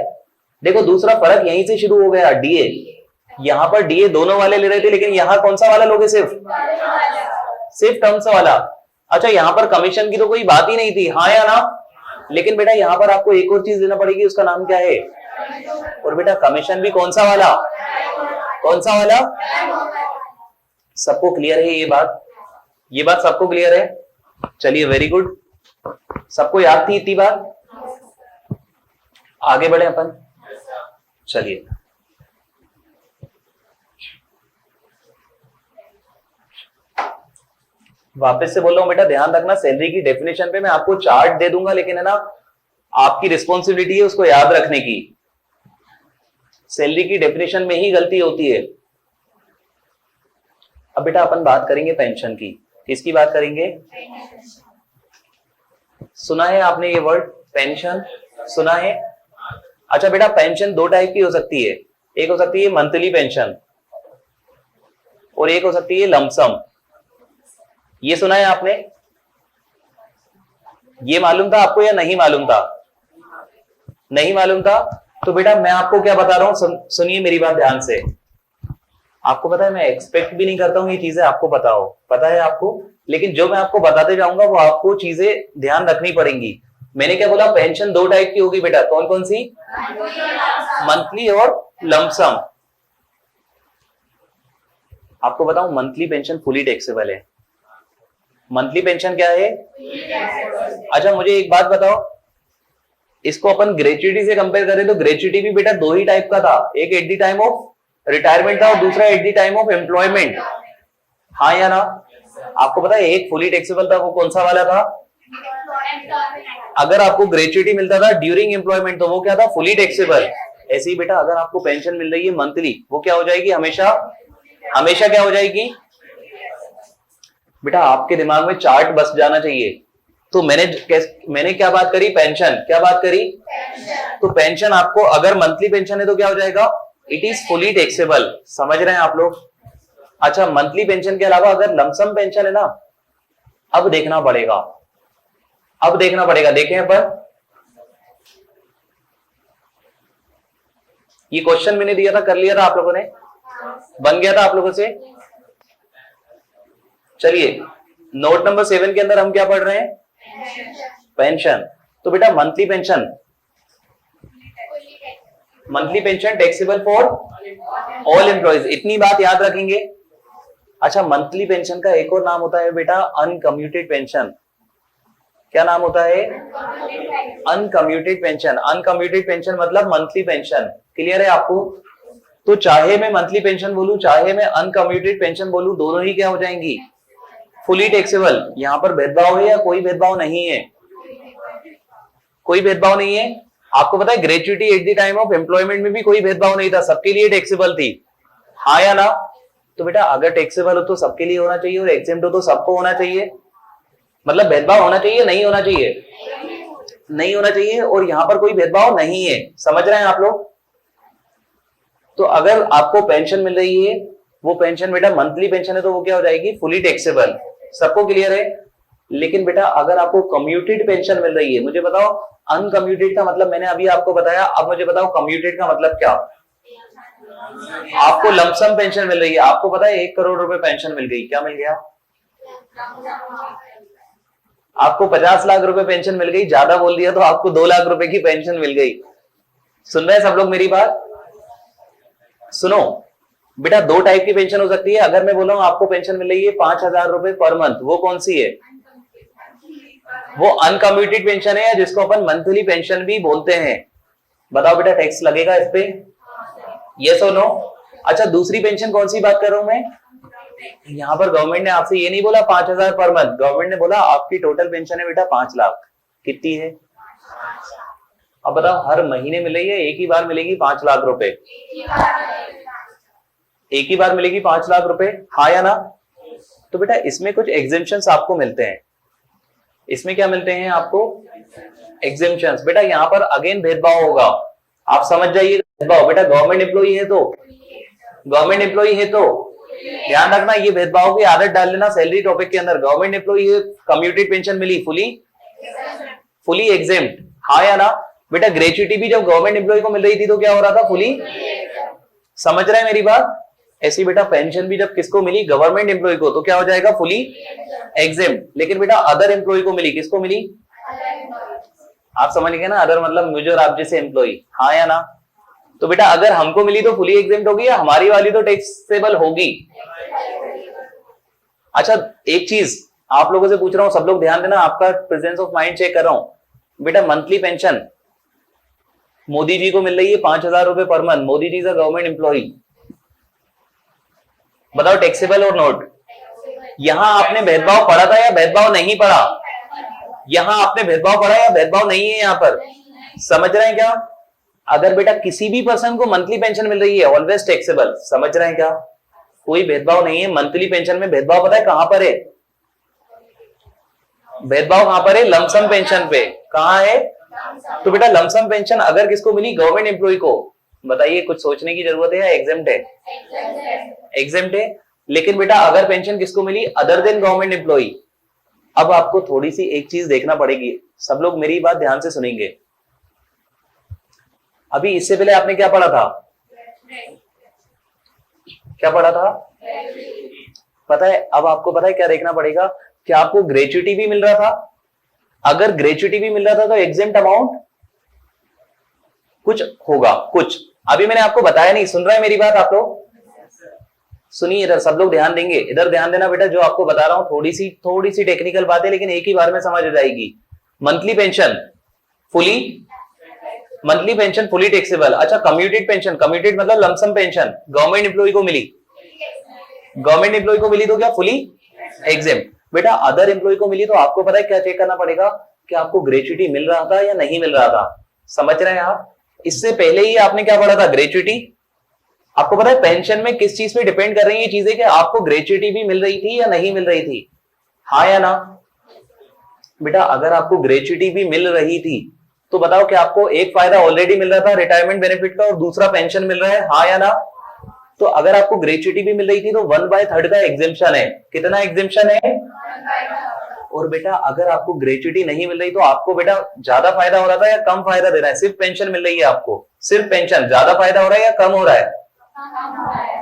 देखो दूसरा फर्क यहीं से शुरू हो गया, डीए, यहां पर डीए दोनों वाले ले रहे थे, लेकिन यहां कौन सा वाला लोगे, सिर्फ टर्म्स वाला। अच्छा यहां पर कमीशन की तो कोई बात ही नहीं थी, हाँ या ना, लेकिन बेटा यहां पर आपको एक और चीज देना पड़ेगी, उसका नाम क्या है, और बेटा कमीशन भी कौन सा वाला, कौन सा वाला, सबको क्लियर है ये बात सबको क्लियर है, चलिए वेरी गुड, सबको याद थी इतनी बात, आगे बढ़े अपन, चलिए वापस से बोल रहा हूं बेटा, ध्यान रखना सैलरी की डेफिनेशन पे मैं आपको चार्ट दे दूंगा, लेकिन है ना आपकी रिस्पॉन्सिबिलिटी है उसको याद रखने की, सैलरी की डेफिनेशन में ही गलती होती है। अब बेटा अपन बात करेंगे पेंशन की, किसकी बात करेंगे, सुना है आपने ये वर्ड पेंशन, सुना है। अच्छा बेटा पेंशन दो टाइप की हो सकती है, एक हो सकती है मंथली पेंशन और एक हो सकती है लमसम, ये सुना है आपने, ये मालूम था आपको या नहीं मालूम था, नहीं मालूम था, तो बेटा मैं आपको क्या बता रहा हूं, सुनिए मेरी बात ध्यान से, आपको पता है मैं एक्सपेक्ट भी नहीं करता हूं ये चीजें आपको पता हो, पता है आपको, लेकिन जो मैं आपको बताते जाऊंगा वो आपको चीजें ध्यान रखनी पड़ेंगी। मैंने क्या बोला, पेंशन दो टाइप की होगी बेटा, कौन कौन सी, मंथली और लमसम। आपको बताऊं मंथली पेंशन फुली टैक्सेबल है, मंथली पेंशन क्या है, अच्छा मुझे एक बात बताओ, इसको अपन ग्रेच्युटी से कंपेयर करें तो ग्रेच्युटी भी बेटा दो ही टाइप का था, एक at the time of retirement था और दूसरा eight the time of employment, हाँ या ना, आपको पता है एक फुली टैक्सेबल था, वो कौन सा वाला था, अगर आपको ग्रेच्युटी मिलता था ड्यूरिंग एम्प्लॉयमेंट तो वो क्या था, फुली टैक्सेबल। ऐसे ही बेटा अगर आपको पेंशन मिल रही है मंथली, वो क्या हो जाएगी, हमेशा हमेशा क्या हो जाएगी, बेटा आपके दिमाग में चार्ट बस जाना चाहिए, तो मैंने क्या बात करी, पेंशन, क्या बात करी, तो पेंशन आपको अगर मंथली पेंशन है तो क्या हो जाएगा, इट इज फुली टैक्सेबल, समझ रहे हैं आप लोग। अच्छा मंथली पेंशन के अलावा अगर लमसम पेंशन है ना, अब देखना पड़ेगा, अब देखना पड़ेगा, देखें अपन, ये क्वेश्चन मैंने दिया था, कर लिया था आप लोगों ने, बन गया था आप लोगों से। चलिए नोट नंबर 7 के अंदर हम क्या पढ़ रहे हैं, पेंशन, तो बेटा monthly pension, monthly pension taxable for all employees, इतनी बात याद रखेंगे। अच्छा मंथली पेंशन का एक और नाम होता है बेटा अनकम्यूटेड पेंशन, क्या नाम होता है, अनकम्यूटेड पेंशन, अनकम्यूटेड पेंशन मतलब मंथली पेंशन, क्लियर है आपको, तो चाहे मैं मंथली पेंशन बोलूं चाहे मैं अनकम्यूटेड पेंशन बोलूं, दोनों ही क्या हो जाएंगी, फुली टैक्सेबल। यहां पर भेदभाव है या कोई भेदभाव नहीं है, कोई भेदभाव नहीं है। आपको पता है gratuity at the time of employment में भी कोई भेदभाव नहीं था, सबके लिए टैक्सेबल थी, हाँ या ना, तो बेटा अगर टैक्सेबल हो तो सबके लिए होना चाहिए और एग्जेम्प्ट हो तो सबको होना चाहिए, मतलब भेदभाव होना चाहिए, नहीं होना चाहिए, नहीं होना चाहिए, और यहां पर कोई भेदभाव नहीं है, समझ रहे हैं आप लोग। तो अगर आपको पेंशन मिल रही है, वो पेंशन बेटा मंथली पेंशन है तो वो क्या हो जाएगी, फुली टैक्सेबल, सबको क्लियर है। लेकिन बेटा अगर आपको कम्यूटेड पेंशन मिल रही है, मुझे बताओ अनकम्यूटेड का मतलब मैंने अभी आपको बताया, अब मुझे बताओ कम्यूटेड का मतलब क्या, आपको लमसम पेंशन मिल रही है, आपको पता है 1 करोड़ रुपए पेंशन मिल गई, क्या मिल गया, आपको 50 लाख रुपए पेंशन मिल गई, ज्यादा बोल दिया तो आपको 2 लाख रुपए की पेंशन मिल गई। सुन रहे हैं सब लोग मेरी बात, सुनो बेटा दो टाइप की पेंशन हो सकती है, अगर मैं बोला हूं आपको पेंशन मिल रही है 5,000 रुपए पर मंथ, वो कौन सी है, वो अनकम्यूटेड पेंशन है, या जिसको अपन मंथली पेंशन भी बोलते हैं। बताओ बेटा टैक्स लगेगा इस पे, यस और नो। अच्छा दूसरी पेंशन कौन सी बात कर रहा हूं मैं, यहां पर गवर्नमेंट ने आपसे ये नहीं बोला 5,000 पर मंथ, गवर्नमेंट ने बोला आपकी टोटल पेंशन है बेटा 5 लाख, कितनी है, अब बताओ हर महीने मिलेगी, एक ही बार मिलेगी 5 लाख रुपए, एक ही बार मिलेगी 5 लाख रुपए, हाँ या ना। तो बेटा इसमें कुछ एग्जेम्पशंस आपको मिलते हैं, इसमें क्या मिलते हैं आपको, एग्जेम्पशंस। बेटा यहां पर अगेन भेदभाव होगा, आप समझ जाइए भेदभाव, बेटा गवर्नमेंट एम्प्लॉई है तो, गवर्नमेंट एम्प्लॉई है तो ध्यान रखना, ये भेदभाव की आदत डाल लेना सैलरी टॉपिक के अंदर। गवर्नमेंट एम्प्लॉई कम्यूटेड पेंशन मिली फुली एग्जेम्प्ट, हाँ या ना बेटा। ग्रेच्युटी भी जब गवर्नमेंट एम्प्लॉई को मिल रही थी तो क्या हो रहा था, फुली। समझ रहे हैं मेरी बात? ऐसी बेटा पेंशन भी जब किसको मिली, गवर्नमेंट एम्प्लॉई को, तो क्या हो जाएगा, फुली एग्जेम्प्ट। लेकिन बेटा अदर एम्प्लॉई को मिली, किसको मिली, आप समझ गए ना, अदर मतलब मुझे और आप जैसे एम्प्लॉई, हाँ या ना। तो बेटा अगर हमको मिली तो फुली एग्जेम्प्ट होगी या हमारी वाली तो टैक्सेबल होगी। अच्छा एक चीज आप लोगों से पूछ रहा हूं, सब लोग ध्यान देना, आपका प्रेजेंस ऑफ माइंड चेक कर रहा हूं। बेटा मंथली पेंशन मोदी जी को मिल रही है 5,000 रुपए per month. Modi ji is a government employee, बताओ टैक्सेबल और नॉट। यहां आपने भेदभाव पढ़ा था या भेदभाव नहीं पढ़ा? यहां आपने भेदभाव पढ़ा या भेदभाव नहीं है यहां पर? समझ रहे हैं क्या? अगर बेटा किसी भी पर्सन को मंथली पेंशन मिल रही है ऑलवेज टैक्सेबल। समझ रहे हैं क्या? कोई भेदभाव नहीं है मंथली पेंशन में। भेदभाव पता है कहां पर है? भेदभाव कहां पर है? लमसम पेंशन पे। कहां है? तो बेटा लमसम पेंशन अगर किसको मिली, गवर्नमेंट एम्प्लॉय को, बताइए कुछ सोचने की जरूरत है या एग्जेम्प्ट है? एग्जेम्प्ट है। लेकिन बेटा अगर पेंशन किसको मिली, अदर देन गवर्नमेंट एम्प्लॉय। अब आपको थोड़ी सी एक चीज देखना पड़ेगी, सब लोग मेरी बात ध्यान से सुनेंगे। अभी इससे पहले आपने क्या पढ़ा था? क्या पढ़ा था? पता है अब आपको पता है क्या देखना पड़ेगा, क्या आपको ग्रेच्युटी भी मिल रहा था? अगर ग्रेच्युटी भी मिल रहा था तो एग्जेम्प्ट अमाउंट कुछ होगा, कुछ। अभी मैंने आपको बताया नहीं, सुन रहे हैं मेरी बात आप लोग? सुनिए इधर, सब लोग ध्यान देंगे, इधर ध्यान देना बेटा। जो आपको बता रहा हूं थोड़ी सी टेक्निकल बात है, लेकिन एक ही बार में समझ आ जाएगी। Monthly pension fully taxable. अच्छा कम्यूटेड पेंशन, कम्यूटेड मतलब लमसम पेंशन गवर्नमेंट एम्प्लॉय को मिली, गवर्नमेंट एम्प्लॉय को मिली तो क्या, फुली एग्जेम्प्ट। बेटा अदर एम्प्लॉय को मिली तो आपको पता है क्या चेक करना पड़ेगा कि आपको ग्रेच्युटी मिल रहा था या नहीं मिल रहा था। समझ रहे हैं आप? इससे पहले ही आपने क्या पढ़ा था, ग्रेच्युटी। आपको पता है पेंशन में किस चीज पे डिपेंड कर रही है ये चीजें, कि आपको ग्रेच्युटी भी मिल रही थी या नहीं मिल रही थी, हाँ या ना। बेटा अगर आपको ग्रेच्युटी भी मिल रही थी तो बताओ कि आपको एक फायदा ऑलरेडी मिल रहा था रिटायरमेंट बेनिफिट का और दूसरा पेंशन मिल रहा है, हाँ या ना। तो अगर आपको ग्रेच्युटी भी मिल रही थी तो 1/3 का एग्जेम्पशन है। कितना एग्जेम्पशन है? और बेटा अगर आपको ग्रेच्युटी नहीं मिल रही तो आपको बेटा ज्यादा फायदा हो रहा था या कम फायदा दे रहा है? सिर्फ पेंशन मिल रही है आपको, सिर्फ पेंशन, ज्यादा फायदा हो रहा है या कम हो रहा है?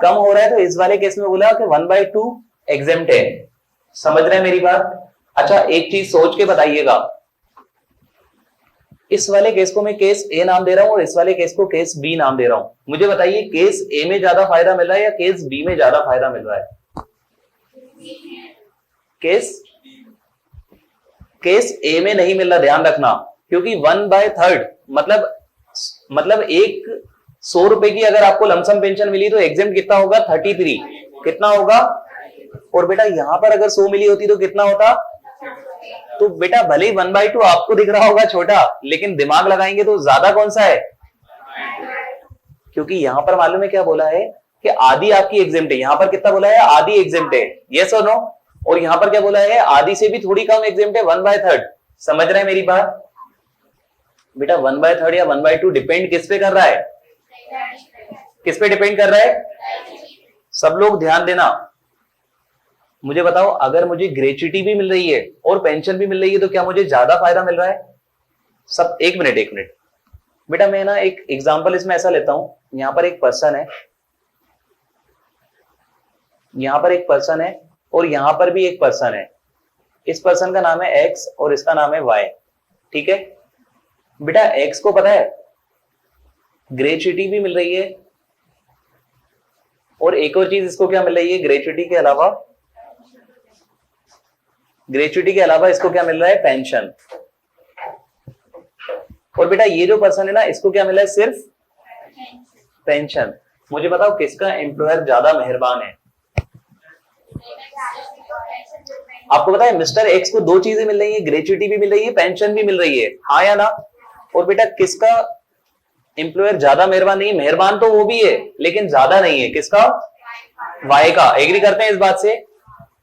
कम हो रहा है। तो इस वाले केस में बोला कि 1/2 एग्जेम्प्ट है। समझ रहे हैं मेरी बात? अच्छा एक चीज सोच के बताइएगा, इस वाले केस को मैं केस ए नाम दे रहा हूं और इस वाले केस को केस बी नाम दे रहा हूं। मुझे बताइए केस ए में ज्यादा फायदा मिल रहा है या केस बी में ज्यादा फायदा मिल रहा है? केस ए में नहीं मिल रहा, ध्यान रखना, क्योंकि 1/3 मतलब एक 100 रुपए की अगर आपको लमसम पेंशन मिली तो एग्जेम्प्ट कितना होगा, 33। कितना होगा? और बेटा यहां पर अगर 100 मिली होती तो कितना होता? तो बेटा भले ही 1/2 आपको दिख रहा होगा छोटा, लेकिन दिमाग लगाएंगे तो ज्यादा कौन सा है? क्योंकि यहां पर मालूम है क्या बोला है कि आधी आपकी एग्जेम्प्ट है। यहां पर कितना बोला है? आधी एग्जेम्प्ट है, यस और नो। और यहां पर क्या बोला है? आधी से भी थोड़ी कम एग्जेम्प्ट है, 1/3। समझ रहे हैं मेरी बात? बेटा 1/3 या 1/2 डिपेंड किस पे कर रहा है? किस पे डिपेंड कर रहा है? सब लोग ध्यान देना, मुझे बताओ अगर मुझे ग्रेच्युटी भी मिल रही है और पेंशन भी मिल रही है तो क्या मुझे ज्यादा फायदा मिल रहा है? सब एक मिनट बेटा मैं ना एक एग्जांपल इसमें ऐसा लेता हूं, यहां पर एक पर्सन है, यहां पर एक पर्सन है और यहां पर भी एक पर्सन है। इस पर्सन का नाम है एक्स और इसका नाम है वाई, ठीक है। बेटा एक्स को पता है ग्रेच्युटी भी मिल रही है और एक और चीज इसको क्या मिल रही है, ग्रेच्युटी के अलावा इसको क्या मिल रहा है? पेंशन। और बेटा ये जो पर्सन है ना, इसको क्या मिला है? सिर्फ पेंशन। मुझे बताओ किसका एम्प्लॉयर ज्यादा मेहरबान है? आपको पता है मिस्टर एक्स को 2 चीजें मिल रही है, ग्रेच्युटी भी मिल रही है, पेंशन भी मिल रही है, हाँ या ना। और बेटा किसका एम्प्लॉयर ज्यादा मेहरबान नहीं है? मेहरबान तो वो भी है लेकिन ज्यादा नहीं है, किसका? वाई का। एग्री करते हैं इस बात से?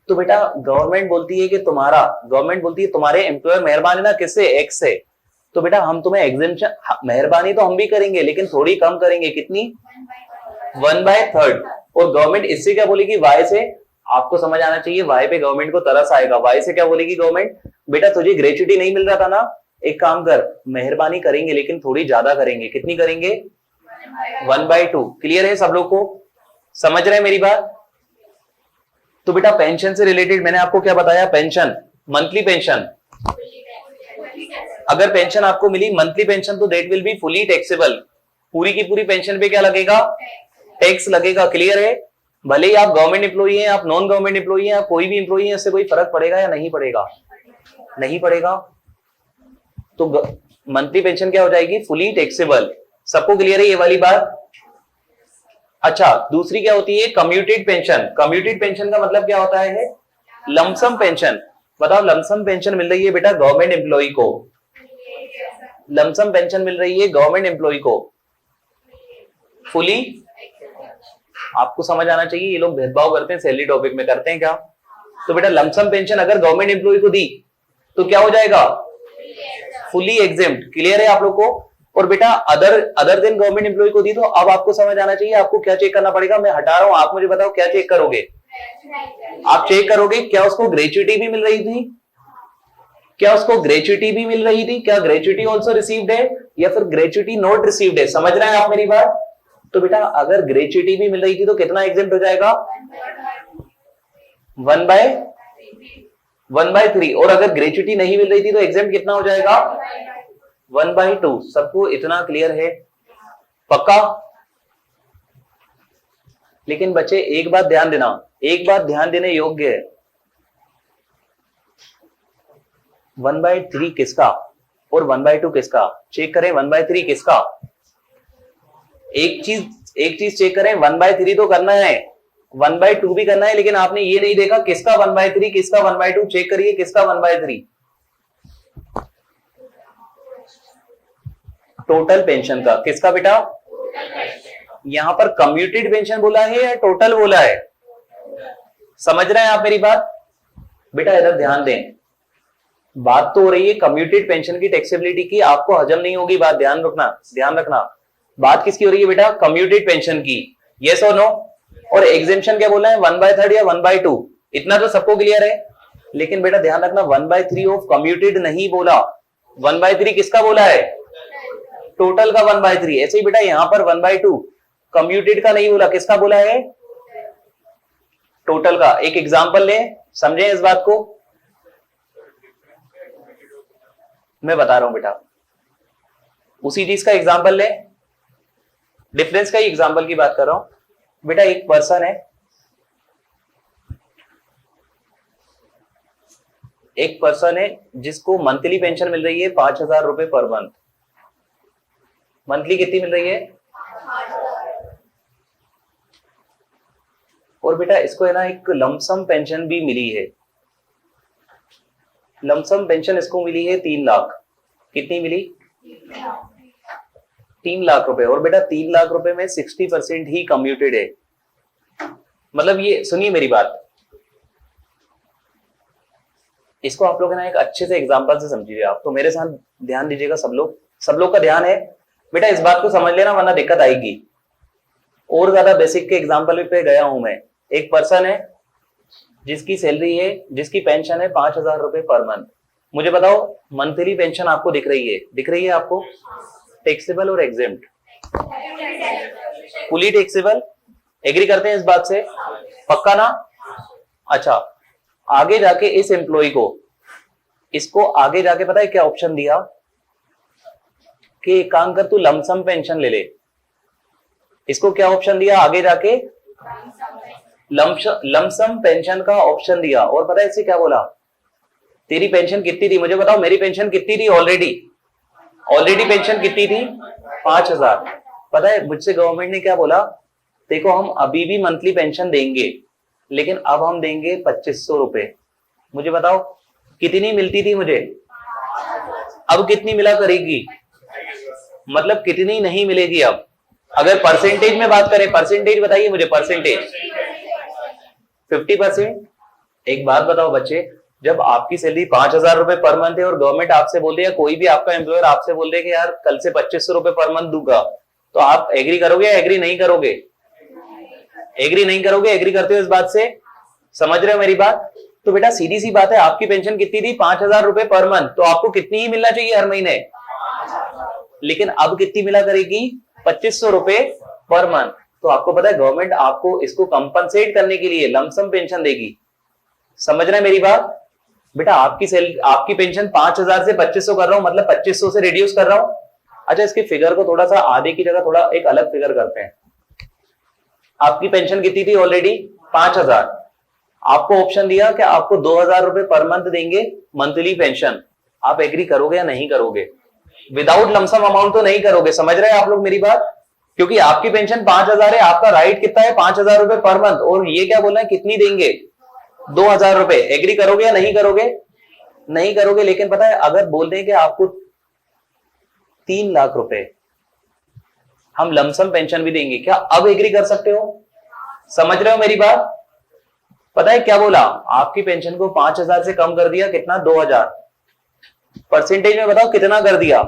तो बेटा गवर्नमेंट बोलती है तुम्हारे एम्प्लॉयर मेहरबान है ना, किससे? एक्स से। तो बेटा हम तुम्हें एग्जेम्पशन, मेहरबानी तो हम भी करेंगे लेकिन थोड़ी कम करेंगे, कितनी? 1/3। और गवर्नमेंट इससे क्या बोलेगी, वाई से, आपको समझ आना चाहिए, वाई पे गवर्नमेंट को तरस आएगा। वाई से क्या बोलेगी गवर्नमेंट, बेटा तुझे ग्रेच्युटी नहीं मिल रहा था ना, एक काम कर, मेहरबानी करेंगे लेकिन थोड़ी ज्यादा करेंगे। कितनी करेंगे, 1/2। क्लियर है सब लोग को, समझ रहे हैं मेरी बात? तो बेटा पेंशन से रिलेटेड मैंने आपको क्या बताया, पेंशन, मंथली पेंशन, अगर पेंशन आपको मिली मंथली पेंशन तो that will be fully taxable. पूरी की पूरी पेंशन पे क्या लगेगा, टैक्स लगेगा। क्लियर है? भले ही आप गवर्नमेंट एम्प्लॉई हैं, आप नॉन गवर्नमेंट एम्प्लॉई हैं, आप कोई भी एम्प्लॉई है, इससे कोई फर्क पड़ेगा या नहीं पड़ेगा? नहीं पड़ेगा। तो मंथली पेंशन क्या हो जाएगी, फुली टैक्सेबल। सबको क्लियर है ये वाली बात? अच्छा, दूसरी क्या होती है, कम्यूटेड पेंशन। कम्यूटेड पेंशन का मतलब क्या होता है, लमसम पेंशन। बताओ, लमसम पेंशन मिल रही है बेटा गवर्नमेंट एम्प्लॉई को, लमसम पेंशन मिल रही है गवर्नमेंट एम्प्लॉई को फुली। आपको समझ आना चाहिए, ये लोग भेदभाव करते हैं सैलरी टॉपिक में, करते हैं क्या? तो बेटा लमसम पेंशन अगर गवर्नमेंट एम्प्लॉई को दी तो क्या हो जाएगा, फुली एग्जेम्प्ट। क्लियर है आप लोग को? और बेटा अदर देन गवर्नमेंट एम्प्लॉय को दी तो अब आपको समझ आना चाहिए, आपको क्या चेक करना पड़ेगा, मैं हटा रहा हूं, आप मुझे बताओ क्या चेक करोगे? आप चेक करोगे क्या उसको ग्रेच्युटी भी मिल रही थी, क्या उसको ग्रेच्युटी भी मिल रही थी, क्या ग्रेच्युटी ऑल्सो रिसीव्ड है या फिर ग्रेच्युटी नॉट रिसीव्ड है। समझ रहे हैं आप मेरी बात? तो बेटा अगर ग्रेच्युटी भी मिल रही थी तो कितना एग्जेम्प्ट हो जाएगा, 1/3। और अगर ग्रेच्युटी नहीं मिल रही थी तो एग्जेम्प्ट कितना हो जाएगा, 1/2। सबको इतना क्लियर है? पक्का? लेकिन बच्चे एक बात ध्यान देना, एक बात ध्यान देने योग्य है, 1/3 किसका और 1/2 किसका? चेक करें 1/3 किसका। एक चीज चेक करें, 1/3 तो करना है, 1/2 भी करना है, लेकिन आपने ये नहीं देखा किसका 1/3 किसका 1/2। चेक करिए किसका 1/3, टोटल पेंशन का। किसका बेटा? यहां पर कम्यूटेड पेंशन बोला है या टोटल बोला है? समझ रहे हैं आप मेरी बात? बेटा इधर ध्यान दें, बात तो हो रही है कम्यूटेड पेंशन की टैक्सेबिलिटी की, आपको हजम नहीं होगी बात, ध्यान रखना। बात किसकी हो रही है बेटा, कम्यूटेड पेंशन की। यस और नो? और एग्जेम्पशन क्या बोला है, 1/3 या 1/2, इतना तो सबको क्लियर है। लेकिन बेटा ध्यान रखना, 1/3 ऑफ कम्यूटेड नहीं बोला, 1/3 किसका बोला है, टोटल का 1/3। ऐसे ही बेटा यहां पर 1/2 कम्यूटेड का नहीं बोला, किसका बोला है, टोटल का। एक एग्जांपल ले, समझे इस बात को? मैं बता रहा हूं बेटा, उसी चीज का एग्जांपल ले, डिफरेंस का ही एग्जांपल की बात कर रहा हूं। बेटा एक पर्सन है जिसको मंथली पेंशन मिल रही है 5,000 रुपए पर मंथ। मंथली कितनी मिल रही है, और बेटा इसको है ना एक लमसम पेंशन भी मिली है। लमसम पेंशन इसको मिली है 3 लाख। कितनी मिली, 3 लाख रुपए। और बेटा 3 लाख रुपए में 60% ही कम्यूटेड है। मतलब ये सुनिए मेरी बात, इसको आप लोग ना एक अच्छे से एग्जांपल से समझिए। आप तो मेरे साथ ध्यान दीजिएगा, सब लोग का ध्यान है बेटा, इस बात को समझ लेना वरना दिक्कत आएगी। और ज्यादा बेसिक के एग्जांपल पे गया हूं मैं। एक पर्सन है जिसकी सैलरी है, जिसकी पेंशन है 5,000 रुपए पर मंथ। मुझे बताओ मंथली पेंशन आपको दिख रही है आपको, टैक्सेबल और एग्जेम्प्ट? Fully taxable. एग्री करते हैं इस बात से? पक्का ना? अच्छा, आगे जाके इस एम्प्लॉय को, इसको आगे जाके पता है क्या ऑप्शन दिया कि एक काम कर, तू लमसम पेंशन ले ले। इसको क्या ऑप्शन दिया आगे जाके, लमसम पेंशन का ऑप्शन दिया। और पता है इससे क्या बोला, तेरी पेंशन कितनी थी मुझे बताओ, मेरी पेंशन कितनी थी, ऑलरेडी पेंशन कितनी थी, 5,000। पता है मुझसे गवर्नमेंट ने क्या बोला, देखो हम अभी भी मंथली पेंशन देंगे लेकिन अब हम देंगे 2,500 रुपए। मुझे बताओ कितनी मिलती थी मुझे, अब कितनी मिला करेगी, मतलब कितनी नहीं मिलेगी अब। अगर परसेंटेज में बात करें, परसेंटेज बताइए मुझे, परसेंटेज 50%। एक बात बताओ बच्चे, जब आपकी सैलरी 5,000 रुपए पर मंथ है और गवर्नमेंट आपसे बोल दे या कोई भी आपका एम्प्लॉयर आपसे बोल दे कि यार कल से 2,500 रुपए पर मंथ दूंगा, तो आप एग्री करोगे या एग्री नहीं करोगे? एग्री नहीं करोगे? एग्री करते हो इस बात से? समझ रहे हो मेरी बात? तो बेटा सीधी सी बात है, आपकी पेंशन कितनी थी? 5,000 रुपए पर मंथ, तो आपको कितनी ही मिलना चाहिए हर महीने? लेकिन अब कितनी मिला करेगी? 2,500 रुपए पर मंथ। तो आपको पता है गवर्नमेंट आपको इसको कंपनसेट करने के लिए लमसम पेंशन देगी। समझ रहे हैं मेरी बात? बेटा आपकी पेंशन 5,000 से 2,500 कर रहा हूं, मतलब 2,500 से रिड्यूस कर रहा हूं। अच्छा, इसके फिगर को थोड़ा सा आधे की जगह थोड़ा एक अलग फिगर करते हैं। आपकी पेंशन कितनी थी ऑलरेडी? 5,000। आपको ऑप्शन दिया कि आपको 2,000 रुपए पर मंथ देंगे मंथली पेंशन। आप एग्री करोगे या नहीं करोगे? विदाउट लमसम अमाउंट तो नहीं करोगे। समझ रहे हैं आप लोग मेरी बात? क्योंकि आपकी पेंशन 5,000 है, आपका राइट कितना है? 5,000 रुपए पर मंथ, और ये क्या बोला है कितनी देंगे? 2,000 रुपए। एग्री करोगे या नहीं करोगे? नहीं करोगे। लेकिन पता है अगर बोल दें कि आपको 3 लाख रुपए हम लमसम पेंशन भी देंगे, क्या अब एग्री कर सकते हो? समझ रहे हो मेरी बात? पता है क्या बोला? आपकी पेंशन को 5,000 से कम कर दिया, कितना? 2,000। परसेंटेज में बताओ कितना कर दिया?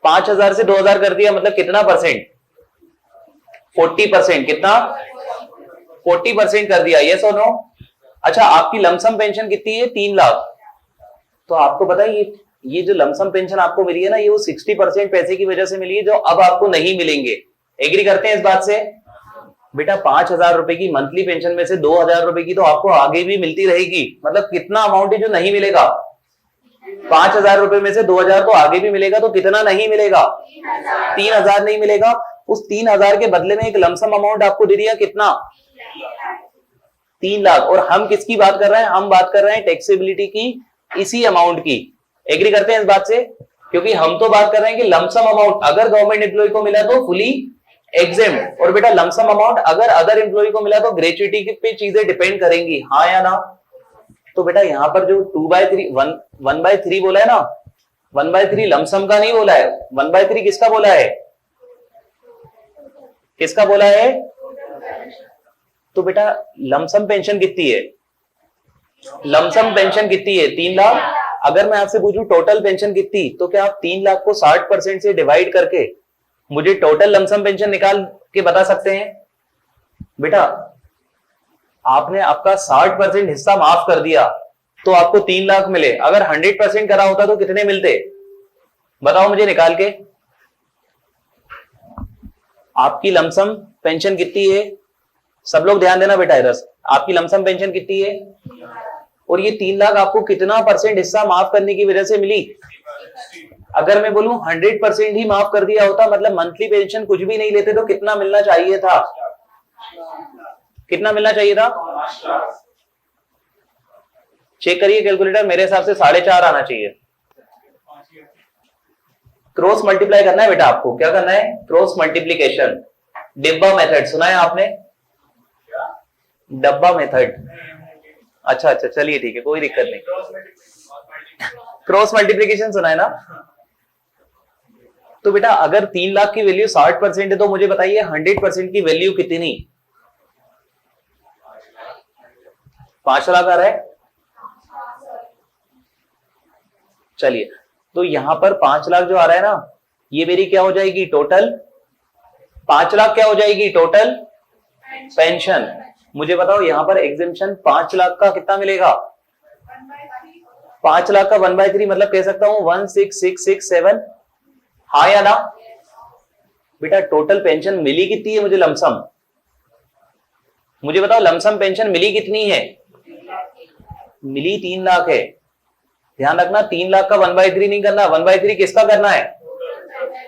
5,000 से 2,000 कर दिया, मतलब कितना परसेंट? 40%। कितना? 40% कर दिया। यस और नो? अच्छा, आपकी लमसम पेंशन कितनी है? 3 लाख। तो आपको पता है ये जो लमसम पेंशन आपको मिली है ना, ये वो 60% पैसे की वजह से मिली है जो अब आपको नहीं मिलेंगे। एग्री करते हैं इस बात से? बेटा 5,000 रुपए की मंथली पेंशन में से 2,000 रुपए की तो आपको आगे भी मिलती रहेगी। मतलब कितना अमाउंट है जो नहीं मिलेगा? 5,000 रुपए में से 2,000 तो आगे भी मिलेगा, तो कितना नहीं मिलेगा? 3,000 नहीं मिलेगा। उस 3,000 के बदले में एक लमसम अमाउंट आपको दे दिया, कितना? 3 लाख। और हम किसकी बात कर रहे हैं? हम बात कर रहे हैं टैक्सेबिलिटी की, इसी अमाउंट की। एग्री करते हैं इस बात से? क्योंकि हम तो बात कर रहे हैं कि लमसम अमाउंट अगर गवर्नमेंट एम्प्लॉय को मिला तो फुली एग्जेम्प्ट, और बेटा लमसम अमाउंट अगर अदर एम्प्लॉय को मिला तो ग्रेच्युटी पे चीजें डिपेंड करेंगी, हाँ या ना? तो बेटा यहां पर जो 1/3 बोला है ना, 1/3 लमसम का नहीं बोला है। 1/3 किसका बोला है? किसका बोला है? तो बेटा लमसम पेंशन कितनी है? लमसम पेंशन कितनी है? 3 लाख। अगर मैं आपसे पूछूं टोटल पेंशन कितनी, तो क्या आप 3 लाख को 60% से डिवाइड करके मुझे टोटल लमसम पेंशन निकाल के बता सकते हैं? बेटा आपने आपका 60% हिस्सा माफ कर दिया तो आपको 3 लाख मिले। अगर 100% करा होता तो कितने मिलते? बताओ मुझे निकाल के। आपकी लमसम पेंशन कितनी है? सब लोग ध्यान देना बेटा इधर। आपकी लमसम पेंशन कितनी है? और ये 3 लाख आपको कितना परसेंट हिस्सा माफ करने की वजह से मिली? अगर मैं बोलूं 100% ही माफ कर दिया होता, मतलब मंथली पेंशन कुछ भी नहीं लेते, तो कितना मिलना चाहिए था? कितना मिलना चाहिए था? चेक करिए कैलकुलेटर, मेरे हिसाब से 4.5 आना चाहिए। क्रॉस मल्टीप्लाई करना है बेटा आपको। क्या करना है? Cross multiplication. डिब्बा मेथड सुना है आपने? डब्बा मेथड। अच्छा, चलिए ठीक है, कोई दिक्कत नहीं। क्रॉस मल्टीप्लीकेशन सुना है ना? तो बेटा अगर 3 लाख की वैल्यू 60% है तो मुझे बताइए 100% की वैल्यू कितनी? 5 लाख आ रहा है। चलिए, तो यहां पर 5 लाख जो आ रहा है ना, ये मेरी क्या हो जाएगी? टोटल 5 लाख क्या हो जाएगी? Total pension. मुझे बताओ यहां पर एग्जेम्पशन 5 लाख का कितना मिलेगा? 5 लाख का 1/3 मतलब कह सकता हूं 16,667, हाँ या ना? बेटा टोटल पेंशन मिली कितनी है मुझे लमसम? मुझे बताओ लमसम पेंशन मिली कितनी है? मिली 3 लाख है। ध्यान रखना 3 लाख का 1/3 नहीं करना। 1/3 किसका करना है?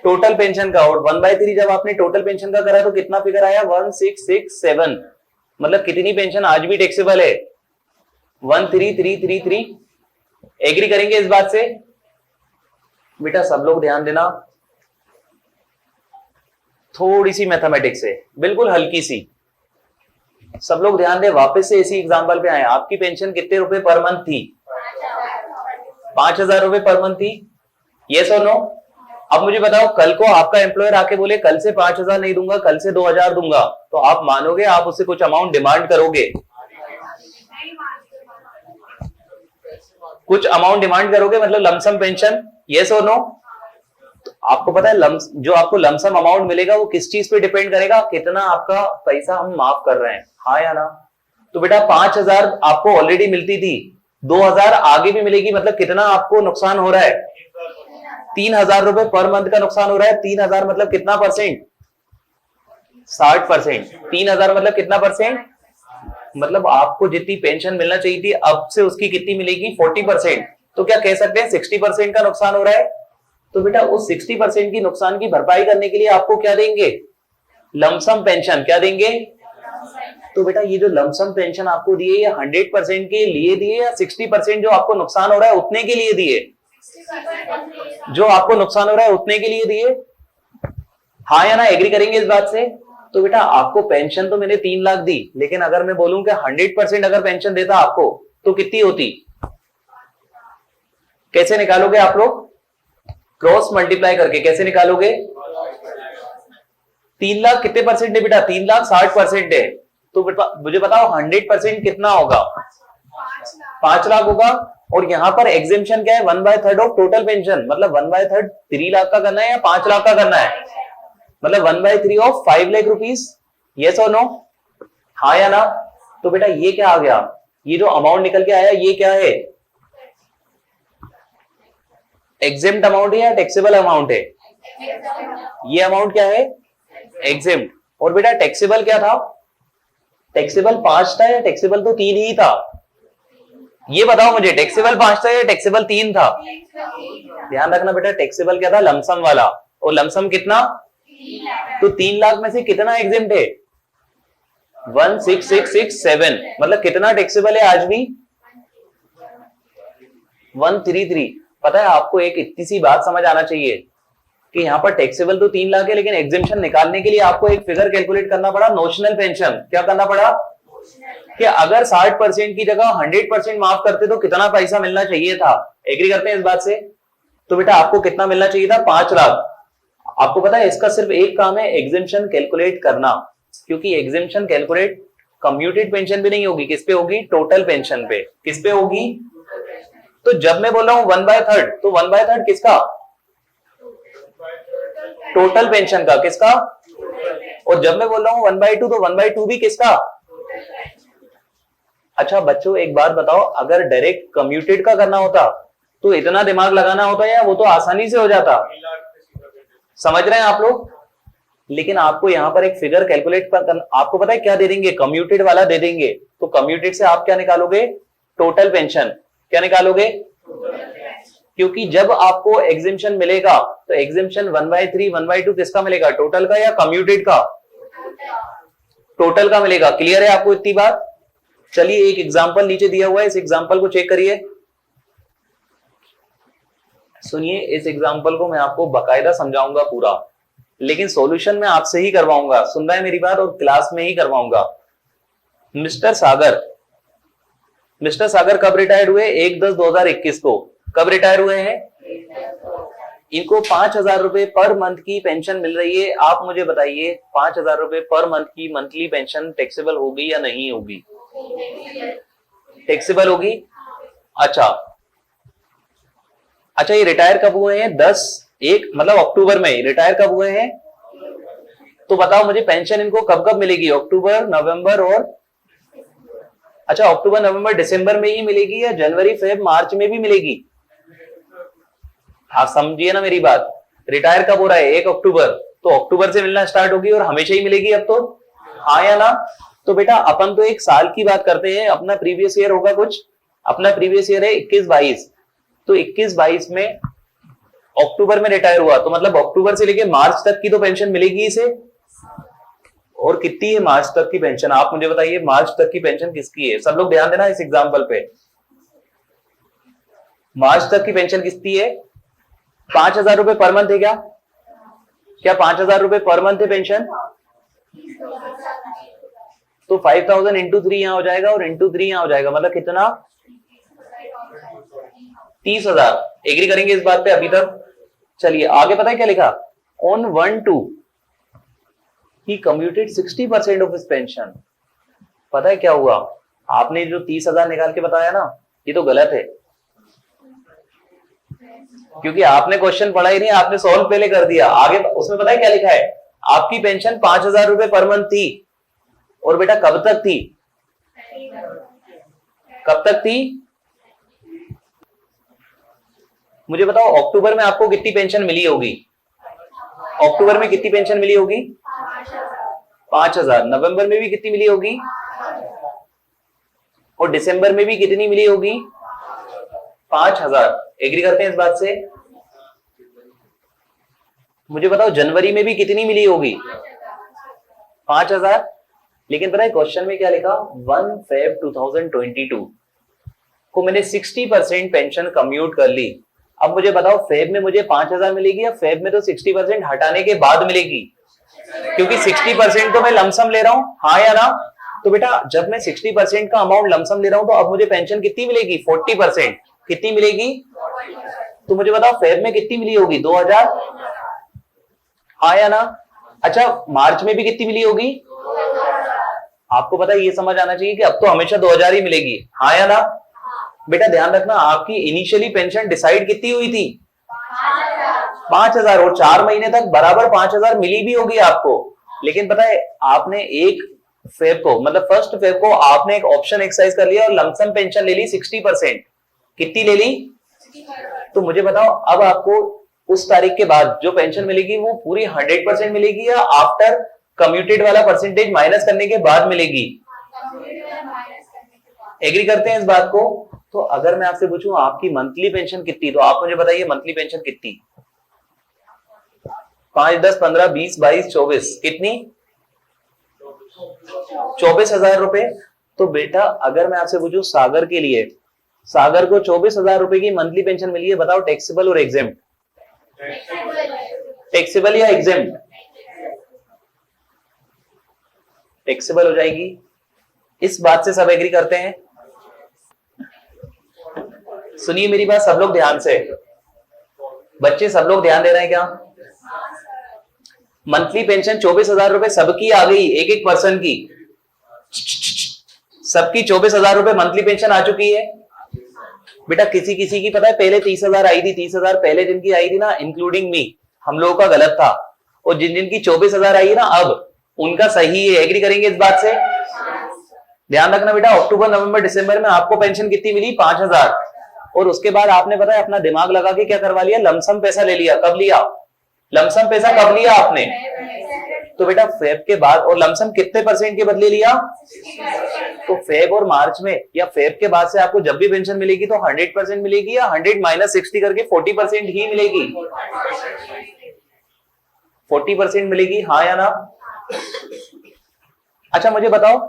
टोटल पेंशन का। और 1/3 जब आपने टोटल पेंशन का करा तो कितना फिगर आया? 1667। मतलब कितनी पेंशन आज भी टैक्सेबल है? 13,333। एग्री करेंगे इस बात से? बेटा सब लोग ध्यान देना, थोड़ी सी मैथमेटिक्स है, बिल्कुल हल्की सी। सब लोग ध्यान दे, वापस से इसी एग्जांपल पे आए। आपकी पेंशन कितने रुपए पर मंथ थी? 5,000 रुपए पर मंथ थी। यस और नो? अब मुझे बताओ कल को आपका एम्प्लॉयर आके बोले कल से 5,000 नहीं दूंगा, कल से 2,000 दूंगा, तो आप मानोगे? आप उससे कुछ अमाउंट डिमांड करोगे? कुछ अमाउंट डिमांड करोगे, मतलब लमसम पेंशन? यस और नो? तो आपको पता है जो आपको लमसम अमाउंट मिलेगा वो किस चीज पे डिपेंड करेगा, कितना आपका पैसा हम माफ कर रहे हैं, हाँ या ना। तो बेटा 5,000 आपको ऑलरेडी मिलती थी, 2,000 आगे भी मिलेगी, मतलब कितना आपको नुकसान हो रहा है, 3,000 रुपए पर मंथ का नुकसान हो रहा है। 3,000 मतलब कितना परसेंट, 60%। 3,000 मतलब कितना परसेंट, मतलब आपको जितनी पेंशन मिलना चाहिए थी अब से उसकी कितनी मिलेगी, 40%। तो क्या कह सकते हैं 60% का नुकसान हो रहा है। तो बेटा उस 60% की नुकसान की भरपाई करने के लिए आपको क्या देंगे, लमसम पेंशन। क्या देंगे, तो बेटा ये जो लमसम पेंशन आपको दिए ये 100% के लिए दिए या 60% जो आपको नुकसान हो रहा है उतने के लिए दिए, जो आपको नुकसान हो रहा है उतने के लिए दिए, हाँ या ना, एग्री करेंगे इस बात से। तो बेटा आपको पेंशन तो मैंने 3 लाख दी, लेकिन अगर मैं बोलूं कि 100% अगर पेंशन देता आपको तो कितनी होती, कैसे निकालोगे आप लोग, क्रॉस मल्टीप्लाई करके कैसे निकालोगे। 3 लाख कितने परसेंट है बेटा, 3 लाख 60% है। तो मुझे बताओ 100% कितना होगा, 5 लाख होगा। और यहां पर एग्जेम्पशन क्या है, 1/3 ऑफ टोटल पेंशन, मतलब 1/3 3 लाख का करना है या 5 लाख का करना है, मतलब 1/3 ऑफ 5 लाख रुपीज, यस और नो, हाँ या ना। तो बेटा ये क्या आ गया, ये जो अमाउंट निकल के आया ये क्या है, एग्जेम्प्ट अमाउंट है या टैक्सेबल अमाउंट है, ये अमाउंट क्या है, एग्जेम्प्ट। और बेटा टैक्सेबल क्या था, टैक्सेबल 5 था या टैक्सेबल तो 3 ही था, ये बताओ मुझे, टैक्सेबल 5 था या टैक्सेबल 3 था। ध्यान रखना बेटा टैक्सेबल क्या था, लमसम वाला, और लमसम कितना, तो 3 लाख में से कितना एग्जेम्प्ट है, 16,667, मतलब कितना टैक्सेबल है आज भी, 133। पता है आपको एक इतनी सी बात समझ आना चाहिए कि यहाँ पर टैक्सेबल तो 3 लाख है, लेकिन एग्जेम्पशन निकालने के लिए आपको एक फिगर कैलकुलेट करना पड़ा, नोशनल पेंशन। क्या करना पड़ा, कि अगर 60% की जगह 100% माफ करते तो कितना पैसा मिलना चाहिए था, एग्री करते हैं इस बात से। तो बेटा आपको कितना मिलना चाहिए था, 5 लाख। आपको पता है इसका सिर्फ एक काम है, एग्जेम्पशन कैलकुलेट करना, क्योंकि एग्जेम्पशन कैलकुलेट कम्यूटेड पेंशन भी नहीं होगी, किस पे होगी, टोटल पेंशन पे, किस पे होगी। तो जब मैं बोल रहा हूं 1/3, तो 1/3 किसका, टोटल पेंशन का, किसका। और जब मैं बोल रहा हूं 1/2, तो 1/2 भी किसका। अच्छा बच्चों एक बात बताओ, अगर डायरेक्ट कम्यूटेड का करना होता तो इतना दिमाग लगाना होता या वो तो आसानी से हो जाता, समझ रहे हैं आप लोग। लेकिन आपको यहां पर एक फिगर कैलकुलेट कर, आपको पता है क्या दे देंगे, कम्यूटेड वाला दे देंगे। तो कम्यूटेड से आप क्या निकालोगे, टोटल पेंशन। क्या निकालोगे, क्योंकि जब आपको एग्जेम्पशन मिलेगा तो एग्जेम्पशन 1/3 1/2 किसका मिलेगा, टोटल का या कम्यूटेड का, टोटल का मिलेगा। क्लियर है आपको इतनी बात। चलिए एक एग्जांपल नीचे दिया हुआ है, इस एग्जांपल को चेक करिए, सुनिए। इस एग्जांपल को मैं आपको बकायदा समझाऊंगा पूरा, लेकिन सॉल्यूशन मैं आपसे ही करवाऊंगा, सुन रहा है मेरी बात, और क्लास में ही करवाऊंगा। मिस्टर सागर कब रिटायर्ड हुए, 1/10/2021 को। कब रिटायर हुए हैं, इनको 5,000 रुपए पर मंथ की पेंशन मिल रही है। आप मुझे बताइए 5,000 रुपए पर मंथ की मंथली पेंशन टैक्सेबल होगी या नहीं होगी, टैक्सेबल होगी। अच्छा ये रिटायर कब हुए हैं, 10/1 मतलब अक्टूबर में रिटायर कब हुए हैं। तो बताओ मुझे पेंशन इनको कब कब मिलेगी, अक्टूबर नवंबर और, अच्छा अक्टूबर नवंबर दिसंबर में ही मिलेगी या जनवरी फेब मार्च में भी मिलेगी। आप समझिए ना मेरी बात, रिटायर कब हो रहा है, 1 अक्टूबर, तो अक्टूबर से मिलना स्टार्ट होगी और हमेशा ही मिलेगी अब तो, हाँ या ना। तो बेटा अपन तो एक साल की बात करते हैं, अपना प्रीवियस ईयर होगा कुछ, अपना प्रीवियस ईयर है 21-22, तो 21-22 में अक्टूबर में रिटायर हुआ, तो मतलब अक्टूबर से लेके मार्च तक की तो पेंशन मिलेगी इसे। और कितनी है मार्च तक की पेंशन, आप मुझे बताइए मार्च तक की पेंशन किसकी है। सब लोग ध्यान देना इस एग्जांपल पे, मार्च तक की पेंशन किसकी है, 5,000 रुपए पर मंथ है क्या, 5,000 रुपए पर मंथ है पेंशन। तो 5,000 इंटू 3 यहां हो जाएगा और इंटू 3 यहां हो जाएगा, मतलब कितना, 30,000। एग्री करेंगे इस बात पे अभी तक। चलिए आगे पता है क्या लिखा, on 1/2 he commuted 60% of his pension. पता है क्या हुआ, आपने जो 30,000 निकाल के बताया ना, ये तो गलत है। क्योंकि आपने क्वेश्चन पढ़ा ही नहीं, आपने सॉल्व पहले कर दिया। आगे उसमें पता है क्या लिखा है, आपकी पेंशन 5,000 रुपए पर मंथ थी, और बेटा कब तक थी, कब तक थी, मुझे बताओ अक्टूबर में आपको कितनी पेंशन मिली होगी, अक्टूबर में कितनी पेंशन मिली होगी, 5,000। नवंबर में भी कितनी मिली होगी, और दिसंबर में भी कितनी मिली होगी, 5,000। एग्री करते हैं इस बात से? मुझे बताओ जनवरी में भी कितनी मिली होगी, 5,000। लेकिन पता है क्वेश्चन में क्या लिखा, 1 Feb 2022 को मैंने 60% पेंशन कम्यूट कर ली। अब मुझे बताओ फेब में मुझे 5,000 मिलेगी या फेब में तो 60% हटाने के बाद मिलेगी, क्योंकि 60% तो मैं लमसम ले रहा हूं, हाँ या ना? तो बेटा जब मैं 60% का अमाउंट लमसम ले रहा हूं तो अब मुझे पेंशन कितनी मिलेगी, 40%। कितनी मिलेगी? तो मुझे बताओ फेब में कितनी मिली होगी, 2,000, हाँ या ना? अच्छा मार्च में भी कितनी मिली होगी? आपको पता है ये समझ आना चाहिए कि अब तो हमेशा 2,000 ही मिलेगी, हाँ या ना? बेटा ध्यान रखना, आपकी इनिशियली पेंशन डिसाइड कितनी हुई थी, 5,000, और 4 महीने तक बराबर 5,000 मिली भी होगी आपको। लेकिन पता है आपने 1 फेब को, मतलब 1 फेब को आपने एक ऑप्शन एक्सरसाइज कर लिया और लमसम पेंशन ले ली 60%। कितनी ले ली? तो मुझे बताओ अब आपको उस तारीख के बाद जो पेंशन मिलेगी वो पूरी 100% मिलेगी या आफ्टर कम्यूटेड वाला परसेंटेज माइनस करने के बाद मिलेगी? एग्री करते हैं इस बात को? तो अगर मैं आपसे पूछूं आपकी मंथली पेंशन कितनी, तो आप मुझे बताइए मंथली पेंशन कितनी, 5, 10, 15, 20, 22, 24, कितनी? 24,000 रुपए। तो बेटा अगर मैं आपसे पूछूं सागर के लिए, सागर को 24,000 रुपए की मंथली पेंशन मिली है, बताओ टैक्सेबल और एग्जेम्प्ट? टैक्सेबल या एग्जेम्प्ट? टैक्सेबल हो जाएगी। इस बात से सब एग्री करते हैं? सुनिए मेरी बात सब लोग ध्यान से, बच्चे सब लोग ध्यान दे रहे हैं क्या? मंथली पेंशन 24,000 रुपए सबकी आ गई, एक एक पर्सन की, सबकी 24,000 रुपए मंथली पेंशन आ चुकी है। बेटा किसी किसी की पता है पहले 30,000 आई थी, 30,000 पहले जिनकी आई थी ना, इंक्लूडिंग मी, हम लोगों का गलत था, और जिन जिनकी 24,000 आई है ना अब, उनका सही है। एग्री करेंगे इस बात से? ध्यान रखना बेटा, अक्टूबर नवंबर दिसंबर में आपको पेंशन कितनी मिली, 5,000, और उसके बाद आपने पता है अपना दिमाग लगा के क्या करवा लिया, लमसम पैसा ले लिया। कब लिया लमसम पैसा, कब लिया आपने? तो बेटा फेब के बाद, और लमसम कितने परसेंट के बदले लिया? तो फेब और मार्च में या फेब के बाद से आपको जब भी पेंशन मिलेगी तो 100% मिलेगी या 100 माइनस 60 करके 40% ही मिलेगी? 40% मिलेगी, हाँ या ना? अच्छा मुझे बताओ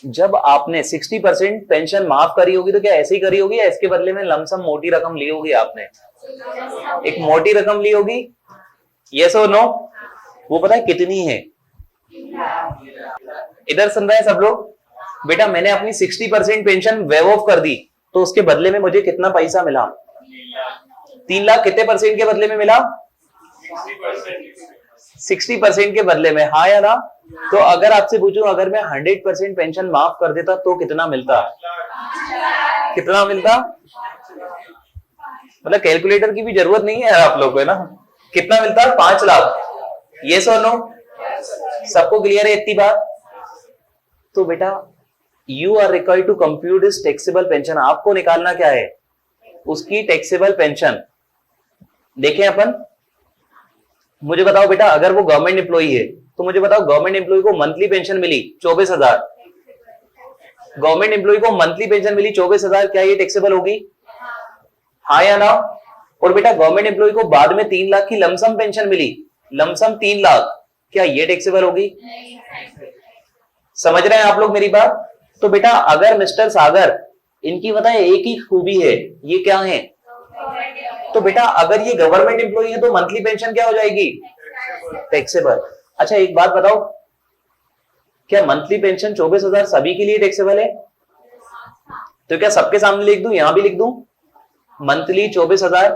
जब आपने 60% पेंशन माफ करी होगी तो क्या ऐसे ही करी होगी या इसके बदले में लमसम मोटी रकम ली होगी आपने? एक मोटी रकम ली होगी, यस और नो? वो पता है कितनी है? इधर सुन रहे हैं सब लोग? बेटा मैंने अपनी 60% पेंशन वेव ऑफ कर दी तो उसके बदले में मुझे कितना पैसा मिला? 3 लाख। कितने परसेंट के बदले में मिला? 60% के बदले में, हाँ या ना? तो अगर आपसे पूछूं अगर मैं 100% पेंशन माफ कर देता तो कितना मिलता? कितना मिलता? मतलब कैलकुलेटर की भी जरूरत नहीं है आप लोग को, है ना? कितना मिलता? 5 लाख। यस और नो? सबको क्लियर है इतनी बात? तो बेटा you are required to compute this taxable pension. आपको निकालना क्या है? उसकी टैक्सेबल पेंशन। देखें अपन, मुझे बताओ बेटा अगर वो गवर्नमेंट एम्प्लॉई है तो मुझे बताओ गवर्नमेंट एम्प्लॉई को मंथली पेंशन मिली 24,000, गवर्नमेंट एम्प्लॉई को मंथली पेंशन मिली 24,000, क्या ये टैक्सेबल होगी? हाँ या ना? और बेटा गवर्नमेंट एम्प्लॉई को बाद में 3 लाख की लमसम पेंशन मिली, लमसम 3 लाख, क्या ये टैक्सेबल होगी? समझ रहे हैं आप लोग मेरी बात? तो बेटा अगर मिस्टर सागर, इनकी पता है एक ही खूबी है, ये क्या है? तो बेटा अगर ये गवर्नमेंट एम्प्लॉई है तो मंथली पेंशन क्या हो जाएगी? टैक्सेबल। अच्छा एक बात बताओ, क्या मंथली पेंशन 24,000 सभी के लिए टैक्सेबल है? तो क्या सबके सामने लिख दूं, यहां भी लिख दूं मंथली 24,000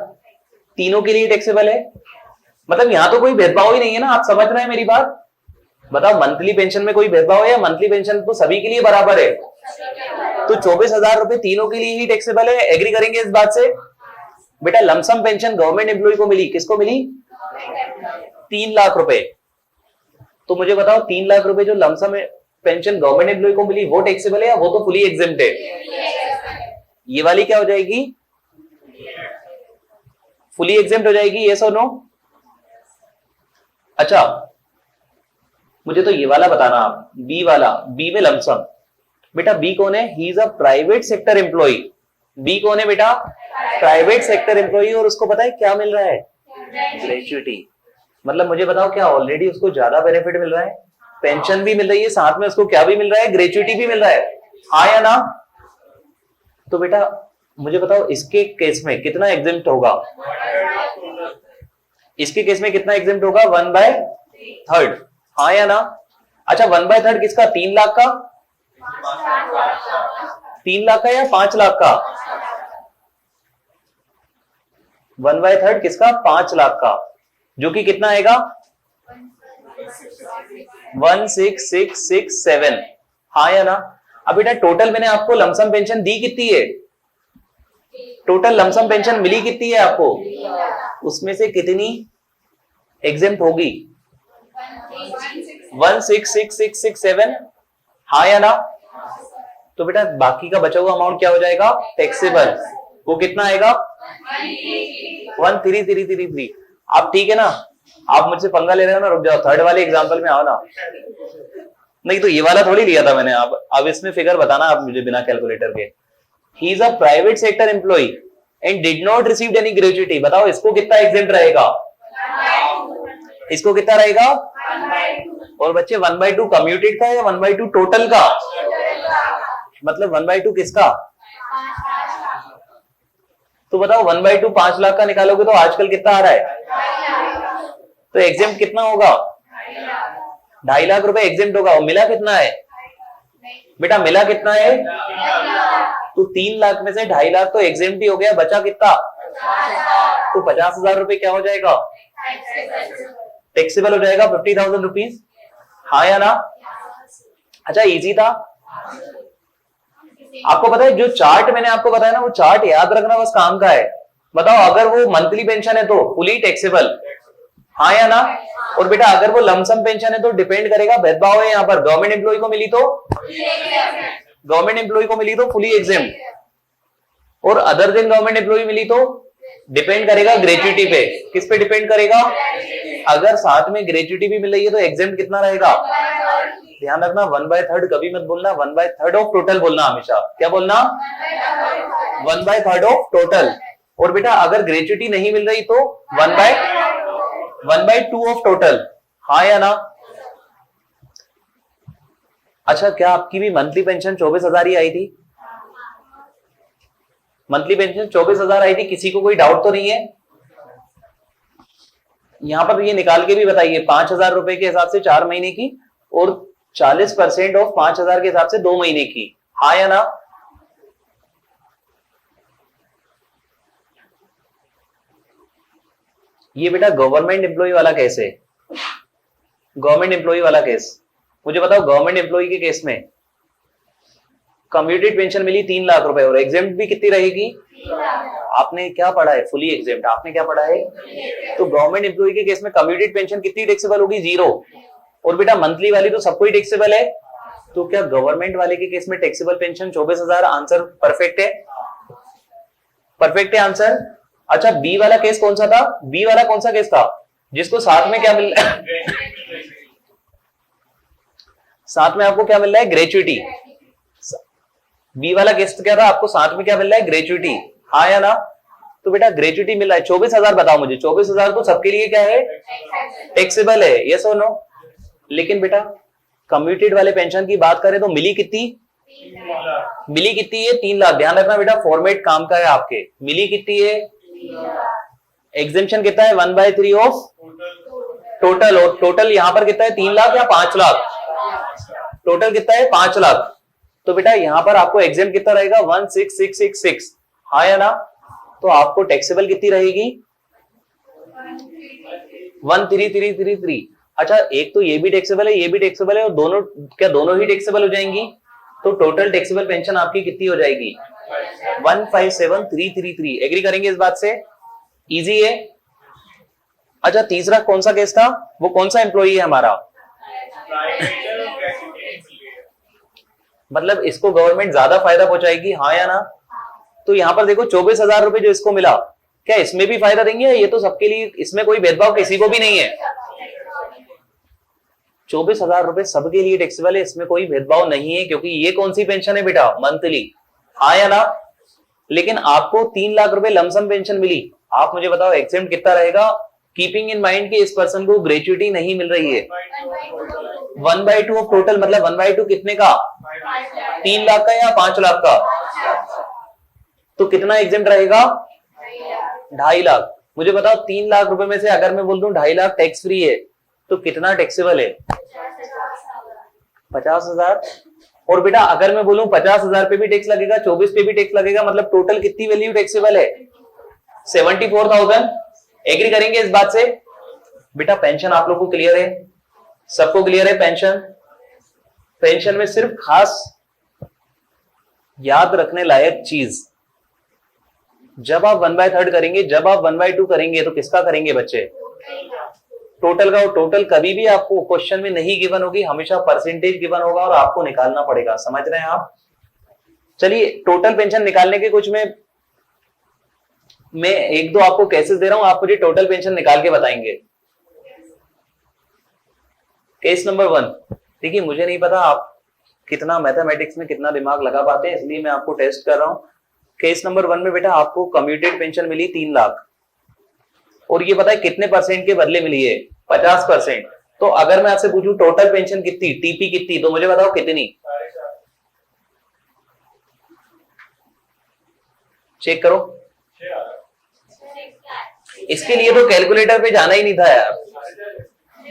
तीनों के लिए टैक्सेबल है? मतलब यहां तो कोई भेदभाव ही नहीं है ना, आप समझ रहे हैं मेरी बात? बताओ मंथली पेंशन में कोई भेदभाव है या मंथली पेंशन तो सभी के लिए बराबर है? तो 24,000 रुपए तीनों के लिए ही टैक्सेबल है, एग्री करेंगे इस बात से? बेटा लमसम पेंशन गवर्नमेंट एम्प्लॉय को मिली, किसको मिली? 3 लाख रुपए। तो मुझे बताओ 3 लाख रुपए जो लमसम पेंशन गवर्नमेंट एम्प्लॉय को मिली वो टैक्सेबल है या वो तो फुली एग्जेम्प्ट है? ये वाली क्या हो जाएगी? फुली एग्जेम्प्ट हो जाएगी, यस और नो? अच्छा मुझे तो ये वाला बताना आप, बी वाला, बी में लमसम। बेटा बी कौन है? He is a private sector employ. B कौन है बेटा? Private sector employ. और उसको पता है क्या मिल रहा है? ग्रेच्युटी। मतलब मुझे बताओ क्या ऑलरेडी उसको ज्यादा बेनिफिट मिल रहा है? पेंशन भी मिल रही है, साथ में उसको क्या भी मिल रहा है? ग्रेच्युटी भी मिल रहा है, हाँ या ना? तो बेटा मुझे बताओ इसके केस में कितना एग्जेम्प्ट होगा? इसके केस में कितना एग्जेम्प्ट होगा? 1/3, हाँ या ना? अच्छा 1/3 किसका? 3 लाख का? 3 लाख का या 5 लाख का? 1/3 किसका? 5 लाख का, जो कि कितना आएगा? 16,667, हाँ या ना? अब बेटा टोटल मैंने आपको लमसम पेंशन दी कितनी है? टोटल लमसम पेंशन मिली कितनी है आपको? उसमें से कितनी एग्जेम्प्ट होगी? 16,667, हाँ या ना? तो बेटा बाकी का बचा हुआ अमाउंट क्या हो जाएगा? टैक्सेबल। वो कितना आएगा? 13,333। आप ठीक है ना? आप मुझसे पंगा ले रहे हो ना, रुक जाओ, थर्ड वाले एग्जांपल में आओ ना। नहीं तो ये वाला थोड़ी लिया था मैंने। अब इसमें फिगर बताना आप मुझे बिना कैलकुलेटर के। He is a private sector employ and did not receive any gratuity. बताओ इसको कितना एग्जेम्प्ट रहेगा? इसको कितना रहेगा? और बच्चे 1/2 कम्यूटेड का या 1/2 टोटल का? मतलब 1/2 किसका? तो बताओ 1/2 5 लाख का निकालोगे तो आजकल कितना आ रहा है? तो एग्जेम्प्ट कितना होगा? 2.5 लाख रुपए एग्जेम्प्ट होगा। और मिला कितना है? बेटा मिला कितना है? तो 3 लाख में से 2.5 लाख तो एग्जेम्प्ट ही हो गया, बचा कितना? तो 50,000 रुपए क्या हो जाएगा? टैक्सेबल हो जाएगा, 50,000 रुपीज, हाँ या ना? अच्छा इजी था। आपको पता है जो चार्ट मैंने आपको बताया ना, वो चार्ट याद रखना बस काम का है। बताओ अगर वो मंथली पेंशन है तो फुली टैक्सेबल, हाँ या ना? और बेटा अगर वो लमसम पेंशन है तो डिपेंड करेगा, भेदभाव है यहाँ पर। गवर्नमेंट एम्प्लॉय को मिली तो फुली एग्जेम्प्ट, और अदर देन गवर्नमेंट एम्प्लॉय मिली तो डिपेंड करेगा ग्रेच्युटी पे। किस पे डिपेंड करेगा? अगर साथ में ग्रेच्युटी भी मिल रही है तो एग्जेम्प्ट कितना रहेगा? ध्यान रखना 1/3 कभी मत बोलना, 1/3 ऑफ टोटल बोलना हमेशा। क्या बोलना? 1/3 ऑफ टोटल। और बेटा अगर ग्रेच्युटी नहीं मिल रही तो 1/2 ऑफ टोटल, हाँ या ना? अच्छा क्या आपकी भी मंथली पेंशन 24,000 ही आई थी? मंथली पेंशन 24,000 आई थी, किसी को कोई डाउट तो नहीं है? यहां पर ये निकाल के भी बताइए, 5,000 रुपए के हिसाब से 4 महीने की और 40% ऑफ 5,000 के हिसाब से 2 महीने की, हाँ या ना? ये बेटा गवर्नमेंट एम्प्लॉय वाला केस है, गवर्नमेंट एम्प्लॉय वाला केस। मुझे बताओ गवर्नमेंट एम्प्लॉय के केस में कम्यूटेड पेंशन मिली 3 लाख रुपए और एग्जेम्प्ट भी कितनी रहेगी? आपने क्या पढ़ा है? Fully exempt. आपने क्या पढ़ा है? तो गवर्नमेंट एम्प्लॉय के केस में कम्यूटेड पेंशन कितनी टैक्सेबल होगी? 0। और बेटा मंथली वाली तो सबको ही टैक्सेबल है, तो क्या गवर्नमेंट वाले के केस में टैक्सेबल पेंशन 24,000? आंसर परफेक्ट है, परफेक्ट है आंसर। अच्छा बी वाला केस कौन सा था? बी वाला कौन सा केस था जिसको साथ में क्या मिल साथ में आपको क्या मिल रहा है? ग्रेच्युटी। बी वाला केस क्या था? आपको साथ में क्या मिल रहा है? ग्रेच्युटी, हाँ या ना? तो बेटा ग्रेच्युटी मिल रहा है 24,000। बताओ मुझे 24,000 तो सबके लिए क्या है? टैक्सेबल है, यस और नो? लेकिन बेटा कम्यूटेड वाले पेंशन की बात करें तो मिली कितनी? मिली कितनी है? 3 लाख। ध्यान रखना बेटा फॉर्मेट काम का है आपके। मिली कितनी है? एग्जेम्पशन कितना है? 1/3 ऑफ टोटल। और टोटल यहां पर कितना है? 3 लाख या 5 लाख? टोटल कितना है? 5 लाख। तो बेटा यहां पर आपको एग्जेम्प्ट कितना रहेगा? 16,666, हाँ या ना? तो आपको टैक्सेबल कितनी रहेगी? 13,333। अच्छा एक तो ये भी टैक्सेबल है, ये भी टैक्सेबल है, और दोनों क्या दोनों ही टैक्सेबल हो जाएंगी? तो टोटल टैक्सेबल पेंशन आपकी कितनी हो जाएगी? 157,333। एग्री करेंगे इस बात से? इजी है। अच्छा, तीसरा कौन सा केस था? वो कौन सा एम्प्लॉई है हमारा? मतलब इसको गवर्नमेंट ज्यादा फायदा पहुंचाएगी, हाँ या ना? तो यहां पर देखो 24,000 रुपए जो इसको मिला, क्या इसमें भी फायदा देंगे? ये तो सबके लिए, इसमें कोई भेदभाव किसी को भी नहीं है। 24,000 रुपए सबके लिए टैक्सेबल है, इसमें कोई भेदभाव नहीं है, क्योंकि ये कौन सी पेंशन है बेटा? मंथली, हाँ या ना? लेकिन आपको 3 लाख रुपए लमसम पेंशन मिली, आप मुझे बताओ एग्जेम्प्ट कितना रहेगा? कीपिंग इन माइंड कि इस पर्सन को ग्रेच्युटी नहीं मिल रही है। 1/2 ऑफ टोटल, मतलब 1/2 कितने का? 3 लाख का या 5 लाख का? तो कितना एग्जेम्प्ट रहेगा? 2.5 लाख। मुझे बताओ 3 लाख रुपए में से अगर मैं बोल दूं 2.5 लाख टैक्स फ्री है, तो कितना टैक्सेबल है? 50,000। और बेटा अगर मैं बोलूं 50,000 पे भी टैक्स लगेगा, 24 पे भी टैक्स लगेगा, मतलब टोटल कितनी वैल्यू टैक्सेबल है? 74,000। एग्री करेंगे इस बात से? बेटा पेंशन आप लोगों को क्लियर है? सबको क्लियर है पेंशन? पेंशन में सिर्फ खास याद रखने लायक चीज, जब आप 1/3 करेंगे, जब आप 1/2 करेंगे, तो किसका करेंगे बच्चे? टोटल का। टोटल कभी भी आपको क्वेश्चन में नहीं गिवन होगी, हमेशा परसेंटेज गिवन होगा और आपको निकालना पड़ेगा। समझ रहे हैं आप? चलिए, टोटल पेंशन निकालने के कुछ मैं 1-2 आपको केसेस दे रहा हूं, आप मुझे टोटल पेंशन निकाल के बताएंगे। केस नंबर 1, देखिए मुझे नहीं पता आप कितना मैथमेटिक्स में कितना दिमाग लगा पाते हैं, इसलिए मैं आपको टेस्ट कर रहा हूं। केस नंबर 1 में बेटा आपको कम्यूटेड पेंशन मिली 3 लाख, और ये पता है कितने परसेंट के बदले मिली है? 50%। तो अगर मैं आपसे पूछूं टोटल पेंशन कितनी, टीपी कितनी, तो मुझे बताओ कितनी? चेक करो। इसके लिए तो कैलकुलेटर पे जाना ही नहीं था यार,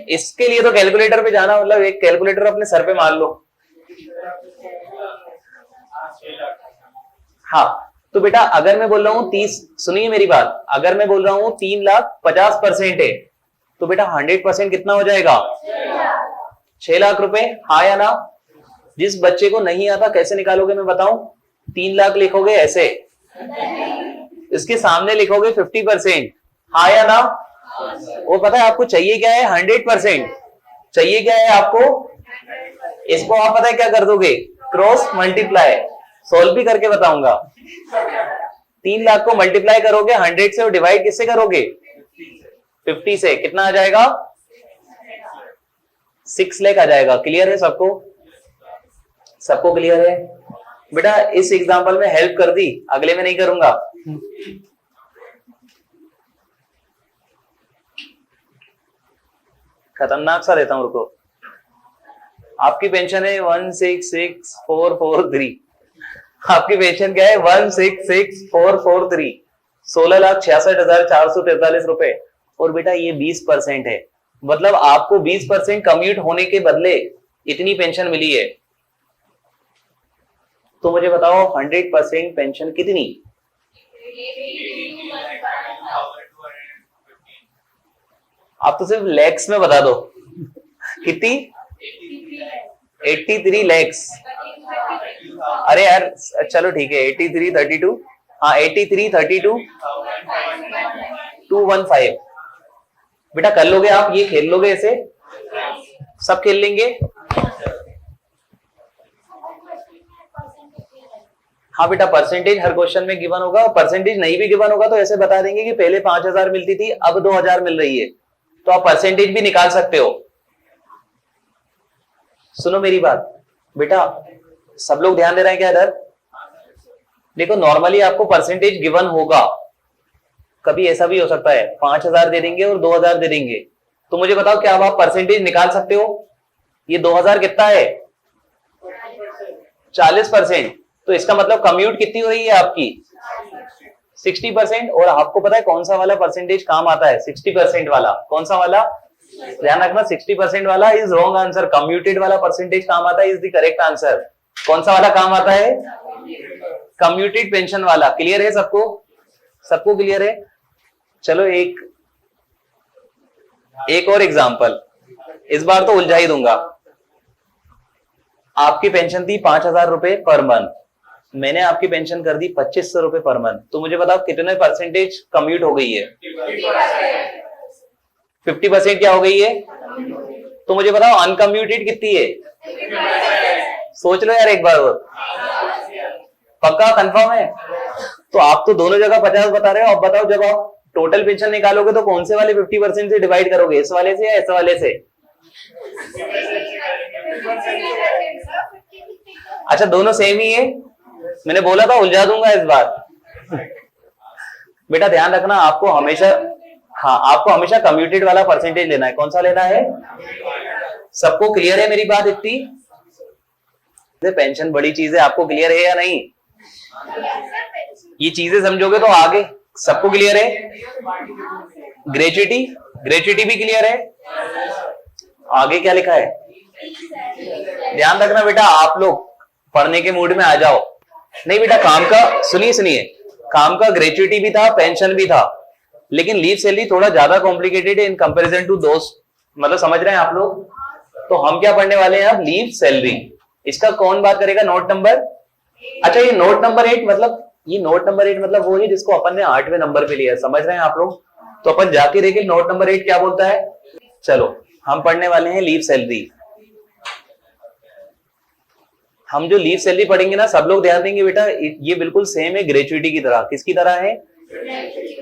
इसके लिए तो कैलकुलेटर पे जाना मतलब एक कैलकुलेटर अपने सर पे मार लो। हाँ, तो बेटा अगर मैं बोल रहा हूं 30, सुनिए मेरी बात, अगर मैं बोल रहा हूं 3 लाख 50% है, तो बेटा 100% कितना हो जाएगा? 6 लाख रुपए, हाँ या ना? जिस बच्चे को नहीं आता कैसे निकालोगे मैं बताऊं? 3 लाख लिखोगे ऐसे, इसके सामने लिखोगे 50%, हाँ या ना? वो पता है आपको चाहिए क्या है? 100%। चाहिए क्या है आपको? इसको आप पता है क्या कर दोगे? Cross multiply. सोल्व भी करके बताऊंगा। 3 लाख को मल्टीप्लाई करोगे 100 से और डिवाइड किससे करोगे? 50 से। कितना आ जाएगा? 6 लाख आ जाएगा। क्लियर है सबको? सबको क्लियर है? बेटा इस एग्जांपल में हेल्प कर दी, अगले में नहीं करूंगा। खतरनाक सा देता हूं, रुको। आपकी पेंशन है 166,443। आपकी पेंशन क्या है? 166,443। 16,66,443 रुपए। और बेटा ये 20% है, मतलब आपको 20% कम्यूट होने के बदले इतनी पेंशन मिली है। तो मुझे बताओ 100% पेंशन कितनी? आप तो सिर्फ लैक्स में बता दो। कितनी? 83 लैक्स। अरे यार चलो ठीक है, 8332, हाँ 8332 215। बेटा कर लोगे आप? ये खेल लोगे ऐसे? सब खेल लेंगे? हाँ बेटा, परसेंटेज हर क्वेश्चन में गिवन होगा, परसेंटेज नहीं भी गिवन होगा तो ऐसे बता देंगे कि पहले 5,000 मिलती थी, अब 2,000 मिल रही है, तो आप परसेंटेज भी निकाल सकते हो। सुनो मेरी बात बेटा, सब लोग ध्यान दे रहे हैं क्या इधर? देखो नॉर्मली आपको परसेंटेज गिवन होगा, कभी ऐसा भी हो सकता है 5,000 दे देंगे और 2,000 दे देंगे, तो मुझे बताओ क्या आप परसेंटेज निकाल सकते हो? ये 2,000 कितना है? 40%। तो इसका मतलब कम्यूट कितनी हो रही है आपकी? 60%। और आपको पता है कौन सा वाला परसेंटेज काम आता है? 60% वाला। कौन सा वाला? ध्यान रखना, 60% वाला इज रॉन्ग आंसर, कम्यूटेड वाला परसेंटेज काम आता है इज द करेक्ट आंसर। कौन सा वाला काम आता है? कम्यूटेड पेंशन वाला। क्लियर है सबको? सबको क्लियर है? चलो एक और एग्जांपल, इस बार तो उलझा ही दूंगा। आपकी पेंशन थी 5,000 रुपए पर मंथ, मैंने आपकी पेंशन कर दी 2,500 रुपए पर मंथ, तो मुझे बताओ कितने परसेंटेज कम्यूट हो गई है? 50% क्या हो गई है? तो मुझे बताओ अनकम्यूटेड कितनी है? सोच लो यार एक बार और, पक्का कंफर्म है? तो आप तो दोनों जगह 50 बता रहे हो। अब बताओ जब आप टोटल पेंशन निकालोगे तो कौन से वाले 50% से डिवाइड करोगे, इस वाले से या इस वाले से? अच्छा दोनों सेम ही है, मैंने बोला था उलझा दूंगा इस बार। बेटा ध्यान रखना, आपको हमेशा, हाँ आपको हमेशा कम्यूटेड वाला परसेंटेज लेना है। कौन सा लेना है? सबको क्लियर है मेरी बात इतनी? पेंशन बड़ी चीज है, आपको क्लियर है या नहीं? ये चीजें समझोगे तो आगे सबको क्लियर है। ग्रेच्युटी, ग्रेच्युटी भी क्लियर है। आगे क्या लिखा है? ध्यान रखना बेटा, आप लोग पढ़ने के मूड में आ जाओ। नहीं बेटा काम का, सुनिए सुनिए, काम का ग्रेच्युटी भी था, पेंशन भी था, लेकिन लीव सैलरी थोड़ा ज्यादा कॉम्प्लिकेटेड है इन कंपैरिजन टू दोस्त, मतलब समझ रहे हैं आप लोग? तो हम क्या पढ़ने वाले हैं अब? Leave salary. इसका कौन बात करेगा? नोट नंबर, अच्छा ये नोट नंबर 8 मतलब, ये नोट नंबर 8 मतलब वो है जिसको अपन ने 8वें नंबर पे लिया, समझ रहे हैं आप लोग? तो अपन जाके देखें नोट नंबर 8 क्या बोलता है। चलो हम पढ़ने वाले हैं लीव सैलरी। हम जो लीव सैलरी पढ़ेंगे ना, सब लोग ध्यान देंगे बेटा, ये बिल्कुल सेम है ग्रेच्युटी की तरह। किसकी तरह है?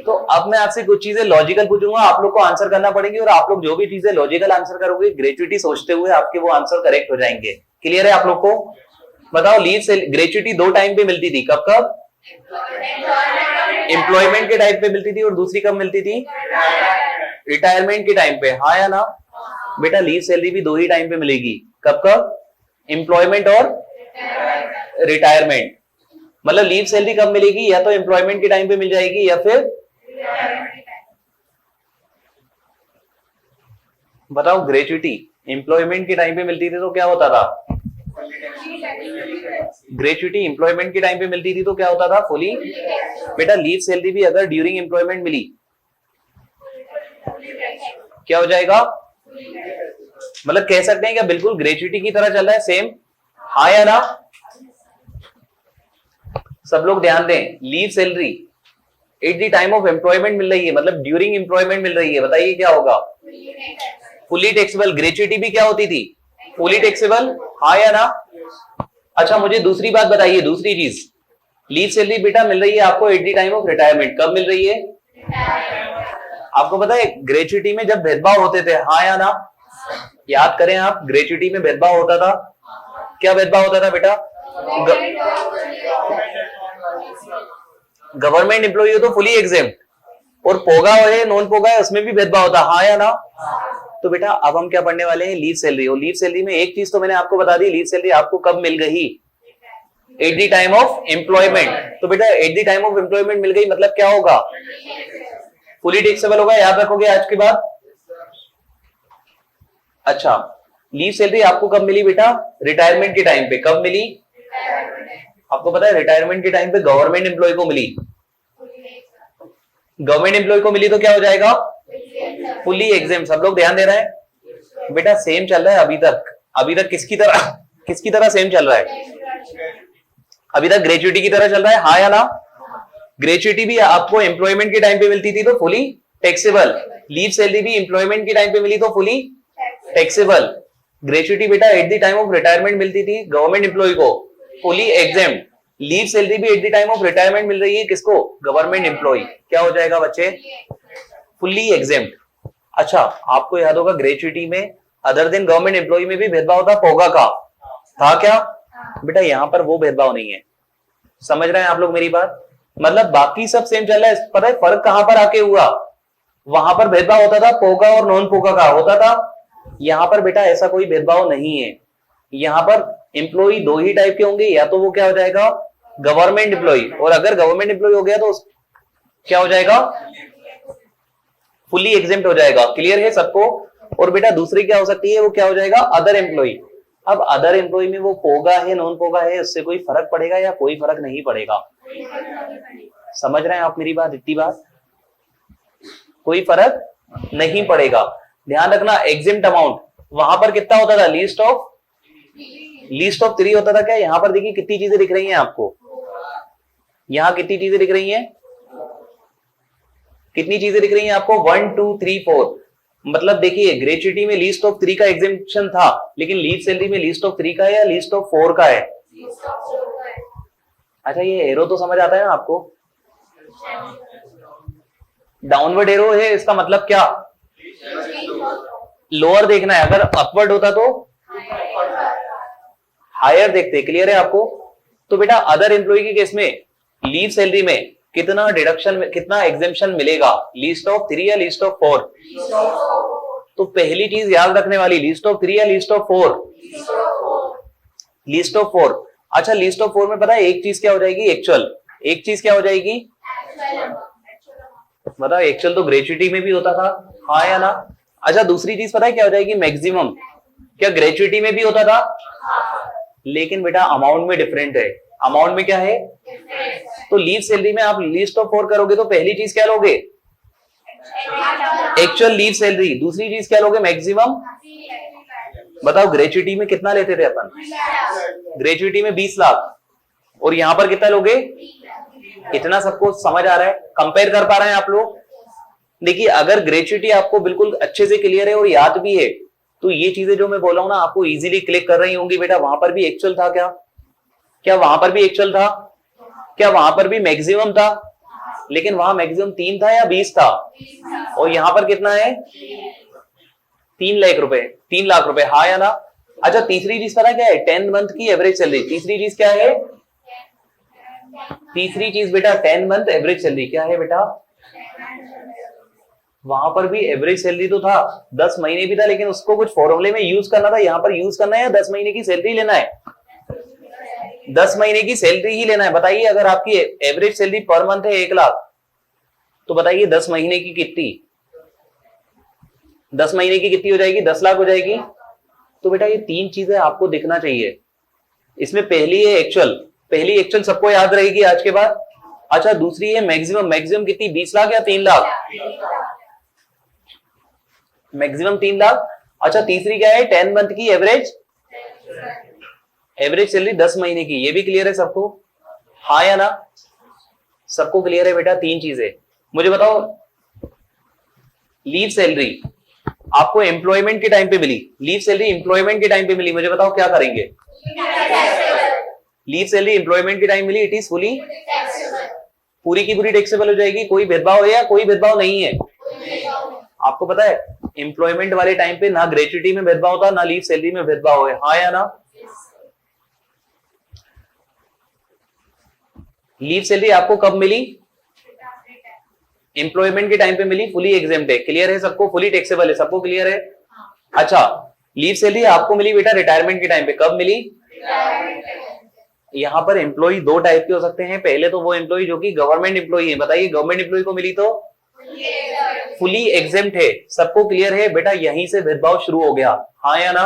तो अब मैं आपसे कुछ चीजें लॉजिकल पूछूंगा, आप लोग को आंसर करना पड़ेगी, और आप लोग जो भी चीजें लॉजिकल आंसर करोगे ग्रेच्युटी सोचते हुए, आपके वो आंसर करेक्ट हो जाएंगे। क्लियर है आप लोग को? बताओ लीव से ग्रेच्युटी 2 टाइम पे मिलती थी, कब कब? एम्प्लॉयमेंट के टाइम पे मिलती थी, और दूसरी कब मिलती थी? रिटायरमेंट के टाइम पे, हाँ या ना? बेटा लीव सैलरी भी 2 ही टाइम पे मिलेगी, कब कब? एम्प्लॉयमेंट और रिटायरमेंट। मतलब लीव सैलरी कब मिलेगी? या तो एम्प्लॉयमेंट के टाइम पे मिल जाएगी या फिर, बताओ ग्रेच्युटी एम्प्लॉयमेंट के टाइम पे मिलती थी तो क्या होता था? ग्रेच्युटी एम्प्लॉयमेंट के टाइम पे मिलती थी तो क्या होता था? फुली। बेटा लीव सैलरी भी अगर ड्यूरिंग एम्प्लॉयमेंट मिली क्या हो जाएगा? मतलब कह सकते हैं क्या बिल्कुल ग्रेच्युटी की तरह चल रहा है सेम, हाँ या ना? सब लोग ध्यान दें, leave salary at the time of employment मिल रही है, मतलब ड्यूरिंग एम्प्लॉयमेंट मिल रही है, बताइए क्या होगा? Fully taxable. ग्रेच्युटी भी क्या होती थी? फुली टैक्सेबल, हाँ या ना? अच्छा मुझे दूसरी बात बताइए, दूसरी चीज, लीव सैलरी बेटा मिल रही है आपको eight the time of retirement, कब मिल रही है? आपको पता है ग्रेच्युटी में जब भेदभाव होते थे, हाँ या ना? याद करें आप, ग्रेच्युटी में भेदभाव होता था, क्या भेदभाव होता था बेटा? गवर्नमेंट एम्प्लॉई हो तो फुली एग्जेम्प्ट, और पोगा है नॉन पोगा है उसमें भी भेदभाव होता, हाँ या ना? तो बेटा अब हम क्या पढ़ने वाले हैं? Leave salary. और लीव सैलरी में एक चीज तो मैंने आपको बता दी, लीव सैलरी आपको कब मिल गई? At the time of employment. तो बेटा at the time of employment मिल गई मतलब क्या होगा? फुली टैक्सेबल होगा, याद रखोगे आज के बाद? अच्छा लीव सैलरी आपको कब मिली बेटा? रिटायरमेंट के टाइम पे। कब मिली? आपको पता है रिटायरमेंट के टाइम पे गवर्नमेंट एम्प्लॉय को मिली, गवर्नमेंट एम्प्लॉय को मिली तो क्या हो जाएगा? Fully exempt. सब लोग ध्यान दे रहे हैं बेटा, सेम चल रहा है अभी तक। अभी तक किसकी तरह सेम चल रहा है? अभी तक ग्रेच्युटी की तरह चल रहा है, हाँ या ना? ग्रेच्युटी भी आपको एम्प्लॉयमेंट के टाइम पे मिलती थी तो फुली टैक्सेबल, लीव सैलरी भी एम्प्लॉयमेंट के टाइम पे मिली तो फुली टैक्सेबल। ग्रेच्युटी बेटा at the time of retirement मिलती थी गवर्नमेंट एम्प्लॉय को, फुली एग्जेम्प्ट। लीव सैलरी भी at the time of retirement मिल रही है किसको? Government employee. क्या हो जाएगा बच्चे? Fully exempt. अच्छा आपको याद होगा ग्रेच्युटी में अदर देन गवर्नमेंट एम्प्लॉय में भी भेदभाव था, पोगा का था क्या? बेटा यहां पर वो भेदभाव नहीं है, समझ रहे हैं आप लोग मेरी बात? मतलब बाकी सब सेम चल रहा है, पता है फर्क कहां पर आके हुआ? वहां पर भेदभाव होता था पोगा और नॉन पोगा का होता था, यहां पर बेटा ऐसा कोई भेदभाव नहीं है। यहां पर एम्प्लॉय 2 ही टाइप के होंगे, या तो वो क्या हो जाएगा? गवर्नमेंट एम्प्लॉय, और अगर गवर्नमेंट एम्प्लॉय हो गया तो क्या हो जाएगा? फुली एग्जेम्प्ट हो जाएगा। क्लियर है सबको? और बेटा दूसरी क्या हो सकती है? वो क्या हो जाएगा? Other employ. अब अदर एम्प्लॉय में वो पोगा है नॉन पोगा है, उससे कोई फर्क पड़ेगा या कोई फर्क नहीं पड़ेगा? समझ रहे हैं आप मेरी बात? इतनी बात, कोई फर्क नहीं पड़ेगा। ध्यान रखना एग्जेम्प्ट अमाउंट वहां पर कितना होता था? लीस्ट ऑफ लीस्ट ऑफ 3 होता था क्या? यहां पर देखिए कितनी चीजें दिख रही हैं आपको, यहां कितनी चीजें दिख रही हैं, कितनी चीजें दिख रही हैं आपको? 1 2 3 4। मतलब देखिए ग्रेच्युटी में लीस्ट ऑफ 3 का एग्जेम्पशन था, लेकिन लीव सैलरी में लीस्ट ऑफ 3 का है या लीस्ट ऑफ 4 का है? अच्छा ये एरो तो समझ आता है ना आपको? डाउनवर्ड एरो है, इसका मतलब क्या? लोअर देखना है, अगर अपवर्ड होता तो हायर देखते। क्लियर है आपको? तो बेटा अदर एम्प्लॉय के केस में लीव सैलरी में कितना डिडक्शन, कितना एग्जेम्पशन मिलेगा? लीस्ट ऑफ 3 या लीस्ट ऑफ 4? तो पहली चीज याद रखने वाली, लीस्ट ऑफ 3 या लीस्ट ऑफ 4? Least of 4। अच्छा लीस्ट ऑफ 4 में पता है एक चीज क्या हो जाएगी? एक्चुअल। एक चीज क्या हो जाएगी? बताओ, एक्चुअल तो ग्रेच्युटी में भी होता था, हाँ या ना? अच्छा दूसरी चीज पता है क्या हो जाएगी? मैक्सिमम। क्या ग्रेच्युटी में भी होता था? लेकिन बेटा अमाउंट में डिफरेंट है। अमाउंट में क्या है? तो लीव सैलरी में आप लिस्ट ऑफ 4 करोगे तो पहली चीज क्या लोगे? Actual leave salary. दूसरी चीज क्या लोगे? मैक्सिमम। बताओ ग्रेच्युटी में कितना लेते थे अपन? ग्रेच्युटी में 20 लाख, और यहां पर कितना लोगे? इतना सबको समझ आ रहा है? कंपेयर कर पा रहे हैं आप लोग? देखिए अगर ग्रेच्युटी आपको बिल्कुल अच्छे से क्लियर है और याद भी है, तो ये चीजें जो मैं बोला हूं ना आपको इजीली क्लिक कर रही होंगी। बेटा वहां पर भी एक्चुअल था क्या? क्या वहां पर भी एक्चुअल था? क्या वहां पर भी मैक्सिमम था? लेकिन वहां मैक्सिमम 3 था या 20 था? और यहां पर कितना है? 3 लाख रुपए, 3 लाख रुपए, हाँ या ना? अच्छा तीसरी चीज पता क्या है? 10 मंथ की एवरेज सैलरी। तीसरी चीज क्या है? तीसरी चीज बेटा 10 मंथ एवरेज सैलरी। क्या है बेटा? वहां पर भी एवरेज सैलरी तो था, 10 महीने भी था, लेकिन उसको कुछ फॉर्मूले में यूज करना था। यहां पर यूज करना है या 10 महीने की सैलरी लेना है? 10 महीने की सैलरी ही लेना है। बताइए अगर आपकी एवरेज सैलरी पर मंथ है 1 लाख, तो बताइए 10 महीने की कितनी? 10 महीने की कितनी हो जाएगी? 10 लाख हो जाएगी। तो बेटा ये 3 चीजें आपको दिखना चाहिए। इसमें पहली है एक्चुअल, पहली एक्चुअल सबको याद रहेगी आज के बाद। अच्छा दूसरी है मैक्सिमम। मैक्सिमम कितनी? 20 लाख या 3 लाख? मैक्सिमम 3 लाख। अच्छा तीसरी क्या है? 10 मंथ की एवरेज, एवरेज सैलरी 10 महीने की। ये भी क्लियर है सबको, हाँ या ना? सबको क्लियर है बेटा? 3 चीजें मुझे बताओ। लीव सैलरी आपको एम्प्लॉयमेंट के टाइम पे मिली, लीव सैलरी एम्प्लॉयमेंट के टाइम पे मिली, मुझे बताओ क्या करेंगे? लीव सैलरी एम्प्लॉयमेंट के टाइम मिली, इट इज फुली, पूरी की पूरी टैक्सेबल हो जाएगी। कोई भेदभाव है या कोई भेदभाव नहीं है? आपको पता है एम्प्लॉयमेंट वाले टाइम पे ना ग्रेच्युटी में भेदभाव था, ना लीव सैलरी में भेदभाव है, हाँ या ना? लीव सैलरी आपको कब मिली? एम्प्लॉयमेंट के टाइम पे मिली, फुली एग्जेम्प्ट है। क्लियर है सबको? फुली टैक्सेबल है, सबको क्लियर है? अच्छा लीव सैलरी आपको मिली बेटा रिटायरमेंट के टाइम पे। कब मिली? यहां पर एम्प्लॉय 2 टाइप के हो सकते हैं। पहले तो वो एम्प्लॉय जो कि गवर्नमेंट एम्प्लॉय है। बताइए गवर्नमेंट एम्प्लॉय को मिली तो फुली एग्जेम्प्ट है, सबको क्लियर है? बेटा यहीं से भेदभाव शुरू हो गया, हाँ या ना?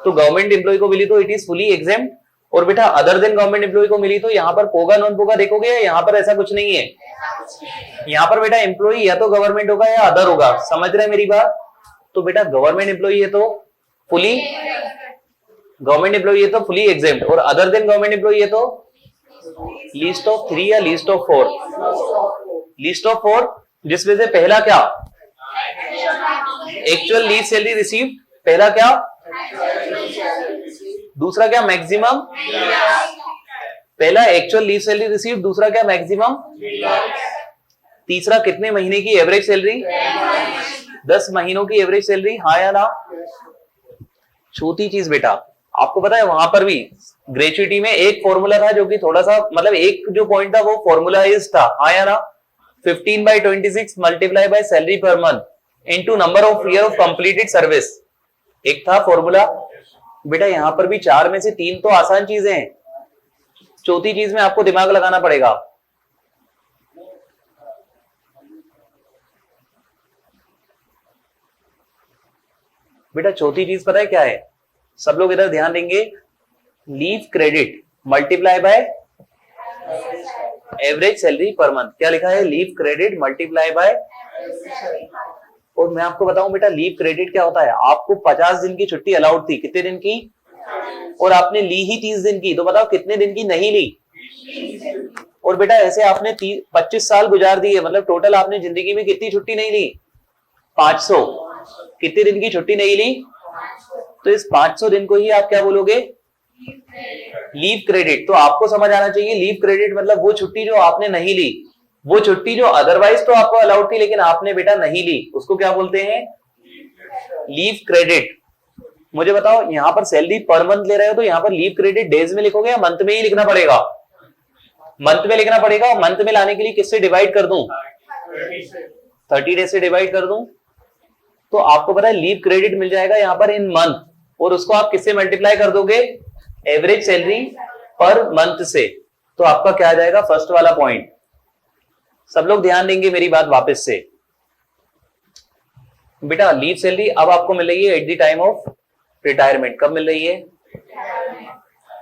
तो गवर्नमेंट एम्प्लॉय को मिली तो इट इज फुली एग्जेम्प्ट, और बेटा अदर देन गवर्नमेंट एम्प्लॉय को मिली तो यहाँ पर पोगा नॉन पोगा देखोगे, यहाँ पर ऐसा कुछ नहीं है। यहाँ पर बेटा एम्प्लॉय या तो गवर्नमेंट होगा या अदर होगा, समझ रहे हैं मेरी बात? तो बेटा गवर्नमेंट एम्प्लॉय है तो फुली, गवर्नमेंट एम्प्लॉय है तो फुली एग्जेम्प्ट, और अदर देन गवर्नमेंट एम्प्लॉय है तो लिस्ट ऑफ 3 या लिस्ट ऑफ 4? लिस्ट ऑफ 4, जिसमें से पहला क्या? Actual leave salary receive. पहला क्या? दूसरा क्या? मैक्सिमम। पहला एक्चुअल लीव सैलरी रिसीव, दूसरा क्या? मैक्सिमम। तीसरा कितने महीने की एवरेज सैलरी? 10 महीनों की एवरेज सैलरी, हाँ या ना? चौथी चीज बेटा आपको पता है वहां पर भी ग्रेच्युटी में एक फॉर्मूला था जो कि थोड़ा सा, मतलब एक जो पॉइंट था वो फॉर्मूलाइज था, हाँ या ना? 15/26 multiply by salary per month into number of year of completed service, एक था फॉर्मूला। बेटा यहां पर भी 4 में से 3 तो आसान चीजें हैं, चौथी चीज में आपको दिमाग लगाना पड़ेगा। बेटा चौथी चीज पता है क्या है? सब लोग इधर ध्यान देंगे। Leave credit multiply by average salary per month. क्या लिखा है? Leave credit multiply by. और मैं आपको बताऊं बेटा लीव क्रेडिट क्या होता है। आपको 50 दिन की छुट्टी अलाउड थी, कितने दिन की? और आपने ली ही 30 दिन की, तो बताओ कितने दिन की नहीं ली। और बेटा ऐसे आपने 25 साल गुजार दिए, मतलब टोटल आपने जिंदगी में कितनी छुट्टी नहीं ली, 500। कितने दिन की छुट्टी नहीं ली, तो इस 500 दिन को ही आप क्या बोलोगे, लीव क्रेडिट। तो आपको समझ आना चाहिए लीव क्रेडिट मतलब वो छुट्टी जो आपने नहीं ली, वो छुट्टी जो अदरवाइज तो आपको अलाउड थी लेकिन आपने बेटा नहीं ली, उसको क्या बोलते हैं, लीव क्रेडिट। मुझे बताओ यहां पर सैलरी पर मंथ ले रहे हो तो यहां पर लीव क्रेडिट डेज में लिखोगे या मंथ में ही लिखना पड़ेगा, मंथ में लिखना पड़ेगा। और मंथ में लाने के लिए किससे डिवाइड कर दूं, 30 डेज से डिवाइड कर दूं, तो आपको पता है लीव क्रेडिट मिल जाएगा यहां पर इन मंथ, और उसको आप किससे मल्टीप्लाई कर दोगे, एवरेज सैलरी पर मंथ से। तो आपका क्या आ जाएगा, फर्स्ट वाला पॉइंट। सब लोग ध्यान देंगे मेरी बात वापस से। बेटा लीव सैलरी अब आपको मिल रही है eight the time of retirement. कब मिल रही है,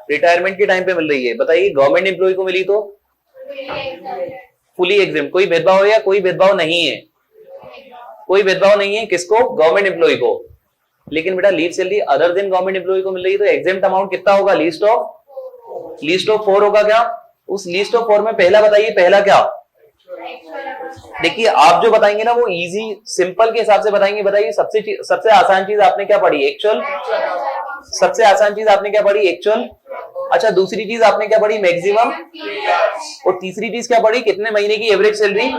रिटायरमेंट के टाइम पे मिल रही है। बताइए गवर्नमेंट एम्प्लॉय को मिली तो फुली एग्जाम, कोई भेदभाव है या कोई भेदभाव नहीं है, कोई भेदभाव नहीं है, किसको, गवर्नमेंट एम्प्लॉय को। लेकिन बेटा leave salary other than government employ को मिल रही है तो एग्जाम्प्ट अमाउंट कितना होगा, लीस्ट ऑफ 4 होगा क्या। उस लीस्ट ऑफ 4 में पहला बताइए, पहला क्या, देखिए आप जो बताएंगे ना वो इजी सिंपल के हिसाब से बताएंगे। बताइए सबसे आसान चीज आपने क्या पढ़ी, एक्चुअल। सबसे आसान चीज आपने क्या पढ़ी, एक्चुअल। अच्छा दूसरी चीज आपने क्या पढ़ी, मैक्सिमम। और तीसरी चीज क्या पढ़ी, कितने महीने की एवरेज सैलरी,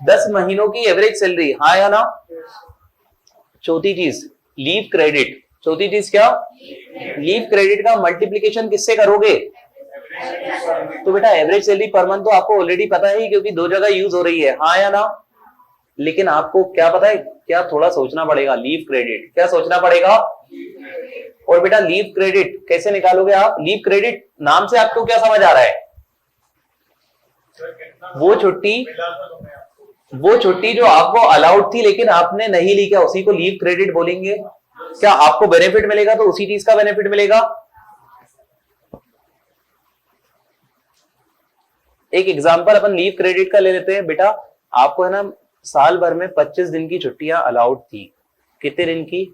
10 महीनों की एवरेज सैलरी, हाँ या ना। चौथी चीज लीव क्रेडिट, चौथी चीज क्या, लीव क्रेडिट का मल्टीप्लीकेशन किससे करोगे, तो बेटा एवरेज सैलरी पर मंथ तो आपको ऑलरेडी पता है क्योंकि 2 जगह यूज हो रही है, हाँ या ना। लेकिन आपको क्या पता है, क्या थोड़ा सोचना पड़ेगा, लीव क्रेडिट क्या सोचना पड़ेगा। और बेटा लीव क्रेडिट कैसे निकालोगे आप, लीव क्रेडिट नाम से आपको क्या समझ आ रहा है, वो छुट्टी जो आपको अलाउड थी लेकिन आपने नहीं ली, क्या उसी को लीव क्रेडिट बोलेंगे। क्या आपको बेनिफिट मिलेगा तो उसी चीज का बेनिफिट मिलेगा। एक एग्जांपल अपन लीव क्रेडिट का ले लेते हैं। बेटा आपको है ना साल भर में 25 दिन की छुट्टियां अलाउड थी, कितने दिन की,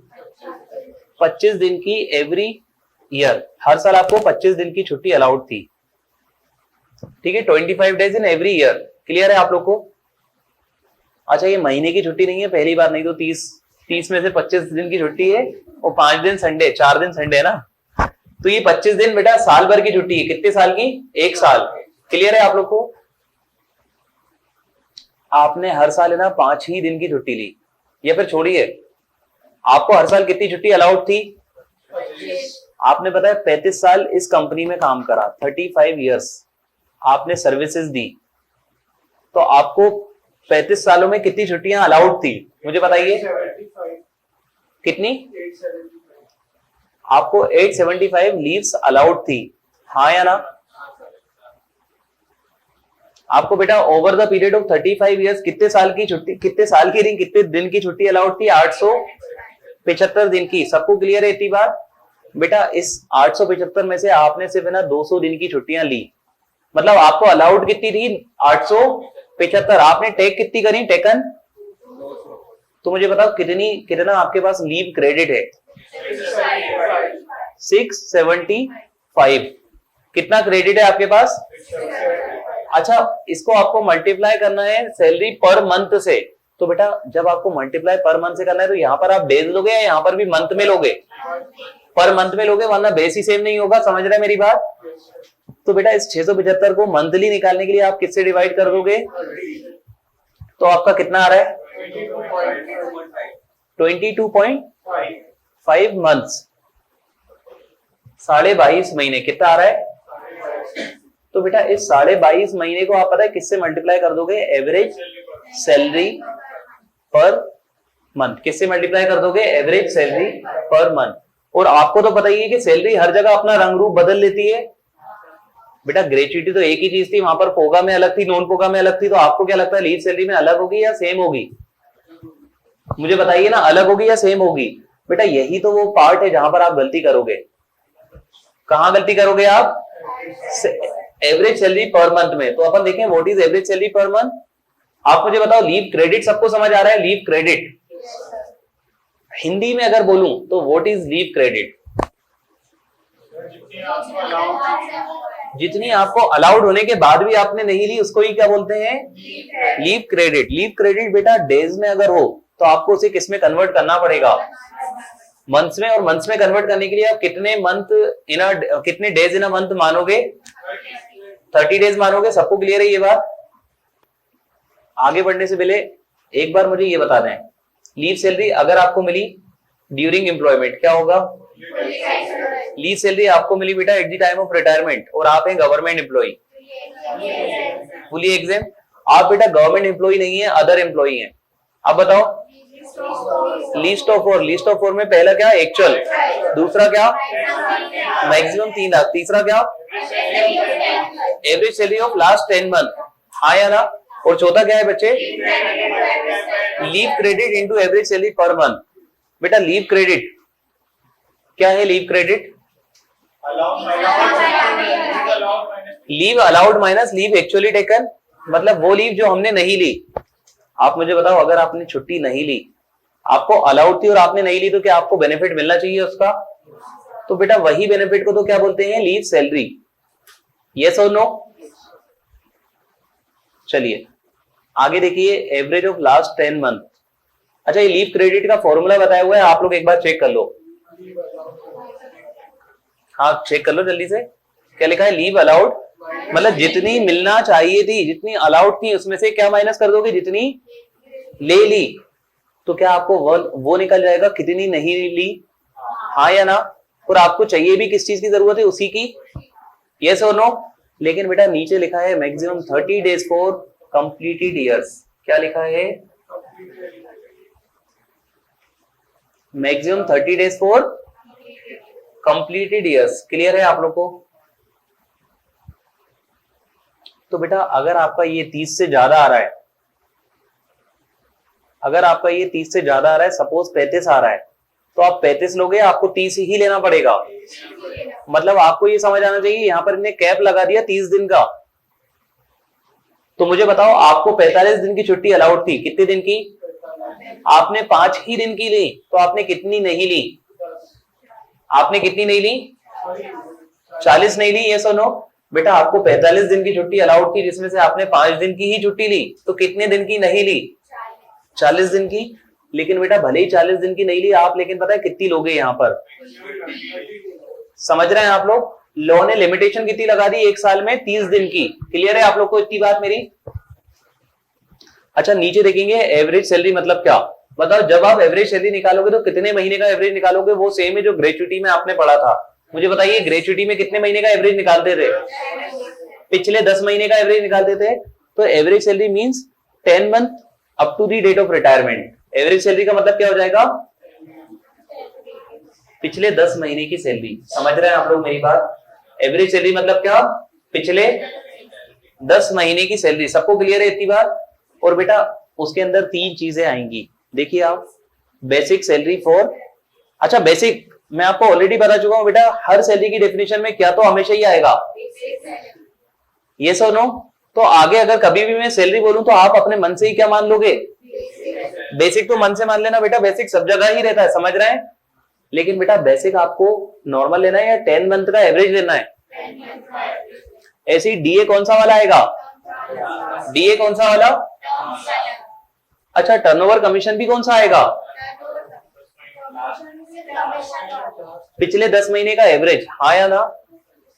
25 दिन की एवरी ईयर, हर साल आपको 25 दिन की छुट्टी अलाउड थी, ठीक है, 25 days in every year. Clear है आप लोग को। अच्छा ये महीने की छुट्टी नहीं है, पहली बार, नहीं तो 30 में से 25 दिन की छुट्टी है और 5 दिन संडे, 4 दिन संडे है ना, तो ये 25 दिन बेटा साल भर की छुट्टी है। कितने साल की, 1 साल। क्लियर है आप लोग को। आपने हर साल है ना 5 ही दिन की छुट्टी ली, या फिर छोड़िए आपको हर साल कितनी छुट्टी अलाउड थी, आपने पता है 35 साल इस कंपनी में काम करा, 35 इयर्स आपने सर्विसेज दी, तो आपको 35 सालों में कितनी छुट्टियां अलाउड थी, मुझे बताइए कितनी, आपको 875 लीव्स अलाउड थी, हाँ या ना। आपको बेटा over the period of 35 years कितने साल की छुट्टी, कितने साल की नहीं, कितने दिन की छुट्टी अलाउड थी, 875 दिन की। सबको क्लियर है इतनी बात। बेटा इस 875 में से आपने सिर्फ है ना 200 दिन की छुट्टियां ली, मतलब आपको अलाउड कितनी थी, 875। आपने टेक कितनी करी, टेकन, तो मुझे बताओ कितना आपके पास लीव क्रेडिट है, 675। कितना क्रेडिट है आपके पास। अच्छा इसको आपको मल्टीप्लाई करना है सैलरी पर मंथ से, तो बेटा जब आपको मल्टीप्लाई पर मंथ से करना है तो यहां पर आप डेज लोगे या यहां पर भी मंथ में लोगे, पर मंथ में लोगे, वरना बेस ही सेम नहीं होगा। समझ रहे मेरी बात। तो बेटा इस 675 को मंथली निकालने के लिए आप किससे डिवाइड कर दोगे, तो आपका कितना आ रहा है, 22.5 मंथ्स, 22.5 महीने। कितना आ रहा है, तो बेटा इस 22.5 महीने को आप पता है किससे मल्टीप्लाई कर दोगे, एवरेज सैलरी पर मंथ। किससे मल्टीप्लाई कर दोगे, एवरेज सैलरी पर मंथ। और आपको तो पता ही है कि सैलरी हर जगह अपना रंग रूप बदल लेती है। बेटा ग्रेच्युटी तो एक ही चीज थी, वहां पर फोगा में अलग थी, नॉन फोगा में अलग थी, तो आपको क्या लगता है लीव सैलरी में अलग होगी या सेम होगी, मुझे बताइए ना, अलग होगी या सेम होगी। बेटा यही तो वो पार्ट है जहां पर आप गलती करोगे। कहां गलती करोगे आप, एवरेज सैलरी पर मंथ में। तो अपन देखें what is average salary per month. आप मुझे बताओ लीव क्रेडिट सबको समझ आ रहा है, लीव क्रेडिट हिंदी में अगर बोलूं तो व्हाट इज लीव क्रेडिट, जितनी आपको अलाउड होने के बाद भी आपने नहीं ली उसको ही क्या बोलते हैं? Leave credit. लीव क्रेडिट बेटा डेज में अगर हो तो आपको उसे किस में कन्वर्ट करना पड़ेगा? मंथ्स में। और मंथ्स में कन्वर्ट करने के लिए आप कितने डेज इन अ मंथ मानोगे? 30 डेज मानोगे। सबको क्लियर है ये बात? आगे बढ़ने से पहले एक बार मुझे ये बता दें, लीव सैलरी अगर आपको मिली ड्यूरिंग एम्प्लॉयमेंट क्या होगा? लीव सैलरी आपको मिली बेटा at the time of retirement और आप हैं गवर्नमेंट एम्प्लॉई, फुली एग्जेम्प्ट। आप बेटा गवर्नमेंट एम्प्लॉई नहीं है, अदर एम्प्लॉई हैं। अब बताओ least of four. Least of four में पहला क्या? एक्चुअल। दूसरा क्या? मैक्सिमम 3 लाख। तीसरा क्या? Average salary of last 10 month. हाँ या ना? और चौथा क्या है बच्चे? Leave credit into average salary per month. बेटा लीव क्रेडिट क्या है? Leave credit leave allowed minus leave actually taken, मतलब वो लीव जो हमने नहीं ली। आप मुझे बताओ अगर आपने छुट्टी नहीं ली, आपको अलाउड थी और आपने नहीं ली, तो क्या आपको बेनिफिट मिलना चाहिए उसका? तो बेटा वही बेनिफिट को तो क्या बोलते हैं? Leave salary. यस और नो? चलिए आगे देखिए, एवरेज ऑफ लास्ट 10 मंथ। अच्छा ये लीव क्रेडिट का फॉर्मूला बताया हुआ है, आप लोग एक बार चेक कर लो। हाँ चेक कर लो जल्दी से। क्या लिखा है? लीव अलाउड, मतलब जितनी मिलना चाहिए थी, जितनी अलाउड थी, उसमें से क्या माइनस कर दोगे? जितनी ले ली। तो क्या आपको वो निकल जाएगा कितनी नहीं ली? हाँ या ना? और आपको चाहिए भी किस चीज की जरूरत है? उसी की। यस और नो? लेकिन बेटा नीचे लिखा है maximum 30 days for completed years. क्या लिखा है? Maximum 30 days for completed years. Clear है आप लोग को? तो बेटा अगर आपका ये 30 से ज्यादा आ रहा है, अगर आपका ये 30 से ज्यादा आ रहा है, सपोज 35 आ रहा है, तो आप 35 लोगे, आपको 30 ही लेना पड़ेगा। मतलब आपको ये समझ आना चाहिए, यहां पर इन्हें कैप लगा दिया 30 दिन का। तो मुझे बताओ आपको 45 दिन की छुट्टी अलाउड थी, कितने दिन की? आपने 5 ही दिन की ली, तो आपने कितनी नहीं ली? आपने कितनी नहीं ली? 40 नहीं ली। ये सुनो बेटा, आपको 45 दिन की छुट्टी अलाउड थी, जिसमें से आपने 5 दिन की ही छुट्टी ली, तो कितने दिन की नहीं ली? 40 दिन की। लेकिन बेटा भले ही 40 दिन की नहीं ली आप, लेकिन पता है कितनी लोगे यहां पर? समझ रहे हैं आप लोग? लॉ ने लिमिटेशन कितनी लगा दी? 1 साल में 30 दिन की। क्लियर है आप लोग को इतनी बात मेरी? अच्छा नीचे देखेंगे एवरेज सैलरी मतलब क्या। बताओ जब आप एवरेज सैलरी निकालोगे तो कितने महीने का एवरेज निकालोगे? वो सेम है जो ग्रेच्युटी में आपने पढ़ा था। मुझे बताइए ग्रेच्युटी में कितने महीने का एवरेज निकालते थे? पिछले 10 महीने का एवरेज निकालते थे। तो average salary means 10 month up to the date of retirement. Average salary का मतलब क्या हो जाएगा? पिछले 10 महीने की सैलरी। समझ रहे हैं आप लोग मेरी बात? एवरेज सैलरी मतलब क्या? पिछले 10 महीने की सैलरी। सबको क्लियर है इतनी बात? और बेटा उसके अंदर 3 चीजें आएंगी, देखिए आप। बेसिक सैलरी फॉर, अच्छा बेसिक मैं आपको ऑलरेडी बता चुका हूं बेटा, हर सैलरी की डेफिनेशन में क्या तो हमेशा ही आएगा, यस और नो। तो आगे अगर कभी भी मैं सैलरी बोलूं तो आप अपने मन से ही क्या मान लोगे? बेसिक तो मन से मान लेना बेटा, बेसिक सब जगह ही रहता है, समझ रहे हैं? लेकिन बेटा बेसिक आपको नॉर्मल लेना है या 10 मंथ का एवरेज लेना है? ऐसे ही डीए कौन सा वाला आएगा? डीए कौन सा वाला? अच्छा टर्नओवर कमीशन भी कौन सा आएगा? पिछले 10 महीने का एवरेज। हाँ या ना?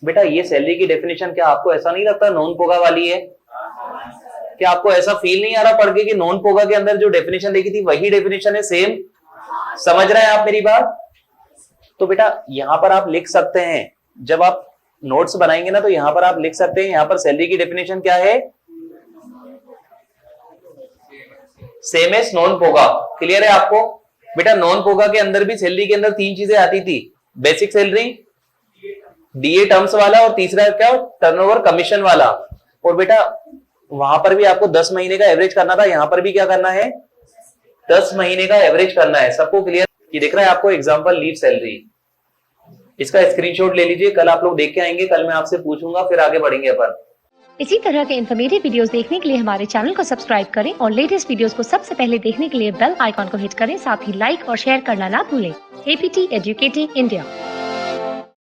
बेटा ये सैलरी की डेफिनेशन क्या आपको ऐसा नहीं लगता नॉन पोगा वाली है? क्या आपको ऐसा फील नहीं आ रहा पढ़ के कि नॉन पोगा के अंदर जो डेफिनेशन देखी थी वही डेफिनेशन है, सेम? समझ रहे हैं आप मेरी बात? तो बेटा यहां पर आप लिख सकते हैं, जब आप नोट्स बनाएंगे ना तो यहां पर आप लिख सकते हैं, यहां पर सैलरी की डेफिनेशन क्या है? Same as non POGA. Clear है आपको? बेटा नॉन पोगा के अंदर भी सैलरी के अंदर 3 चीजें आती थी, बेसिक सैलरी, डीए टर्म्स वाला, और तीसरा क्या? टर्नओवर कमीशन वाला। और बेटा वहां पर भी आपको 10 महीने का एवरेज करना था, यहां पर भी क्या करना है? 10 महीने का एवरेज करना है। सबको क्लियर? ये दिख रहा है आपको एग्जांपल लीव सैलरी, इसका स्क्रीनशॉट ले लीजिए, कल आप लोग देख के आएंगे, कल मैं आपसे पूछूंगा, फिर आगे बढ़ेंगे अपन। इसी तरह के इन्फॉर्मेटिव वीडियोस देखने के लिए हमारे चैनल को सब्सक्राइब करें और लेटेस्ट वीडियोस को सबसे पहले देखने के लिए बेल आइकॉन को हिट करें। साथ ही लाइक और शेयर करना ना भूलें। APT educating India.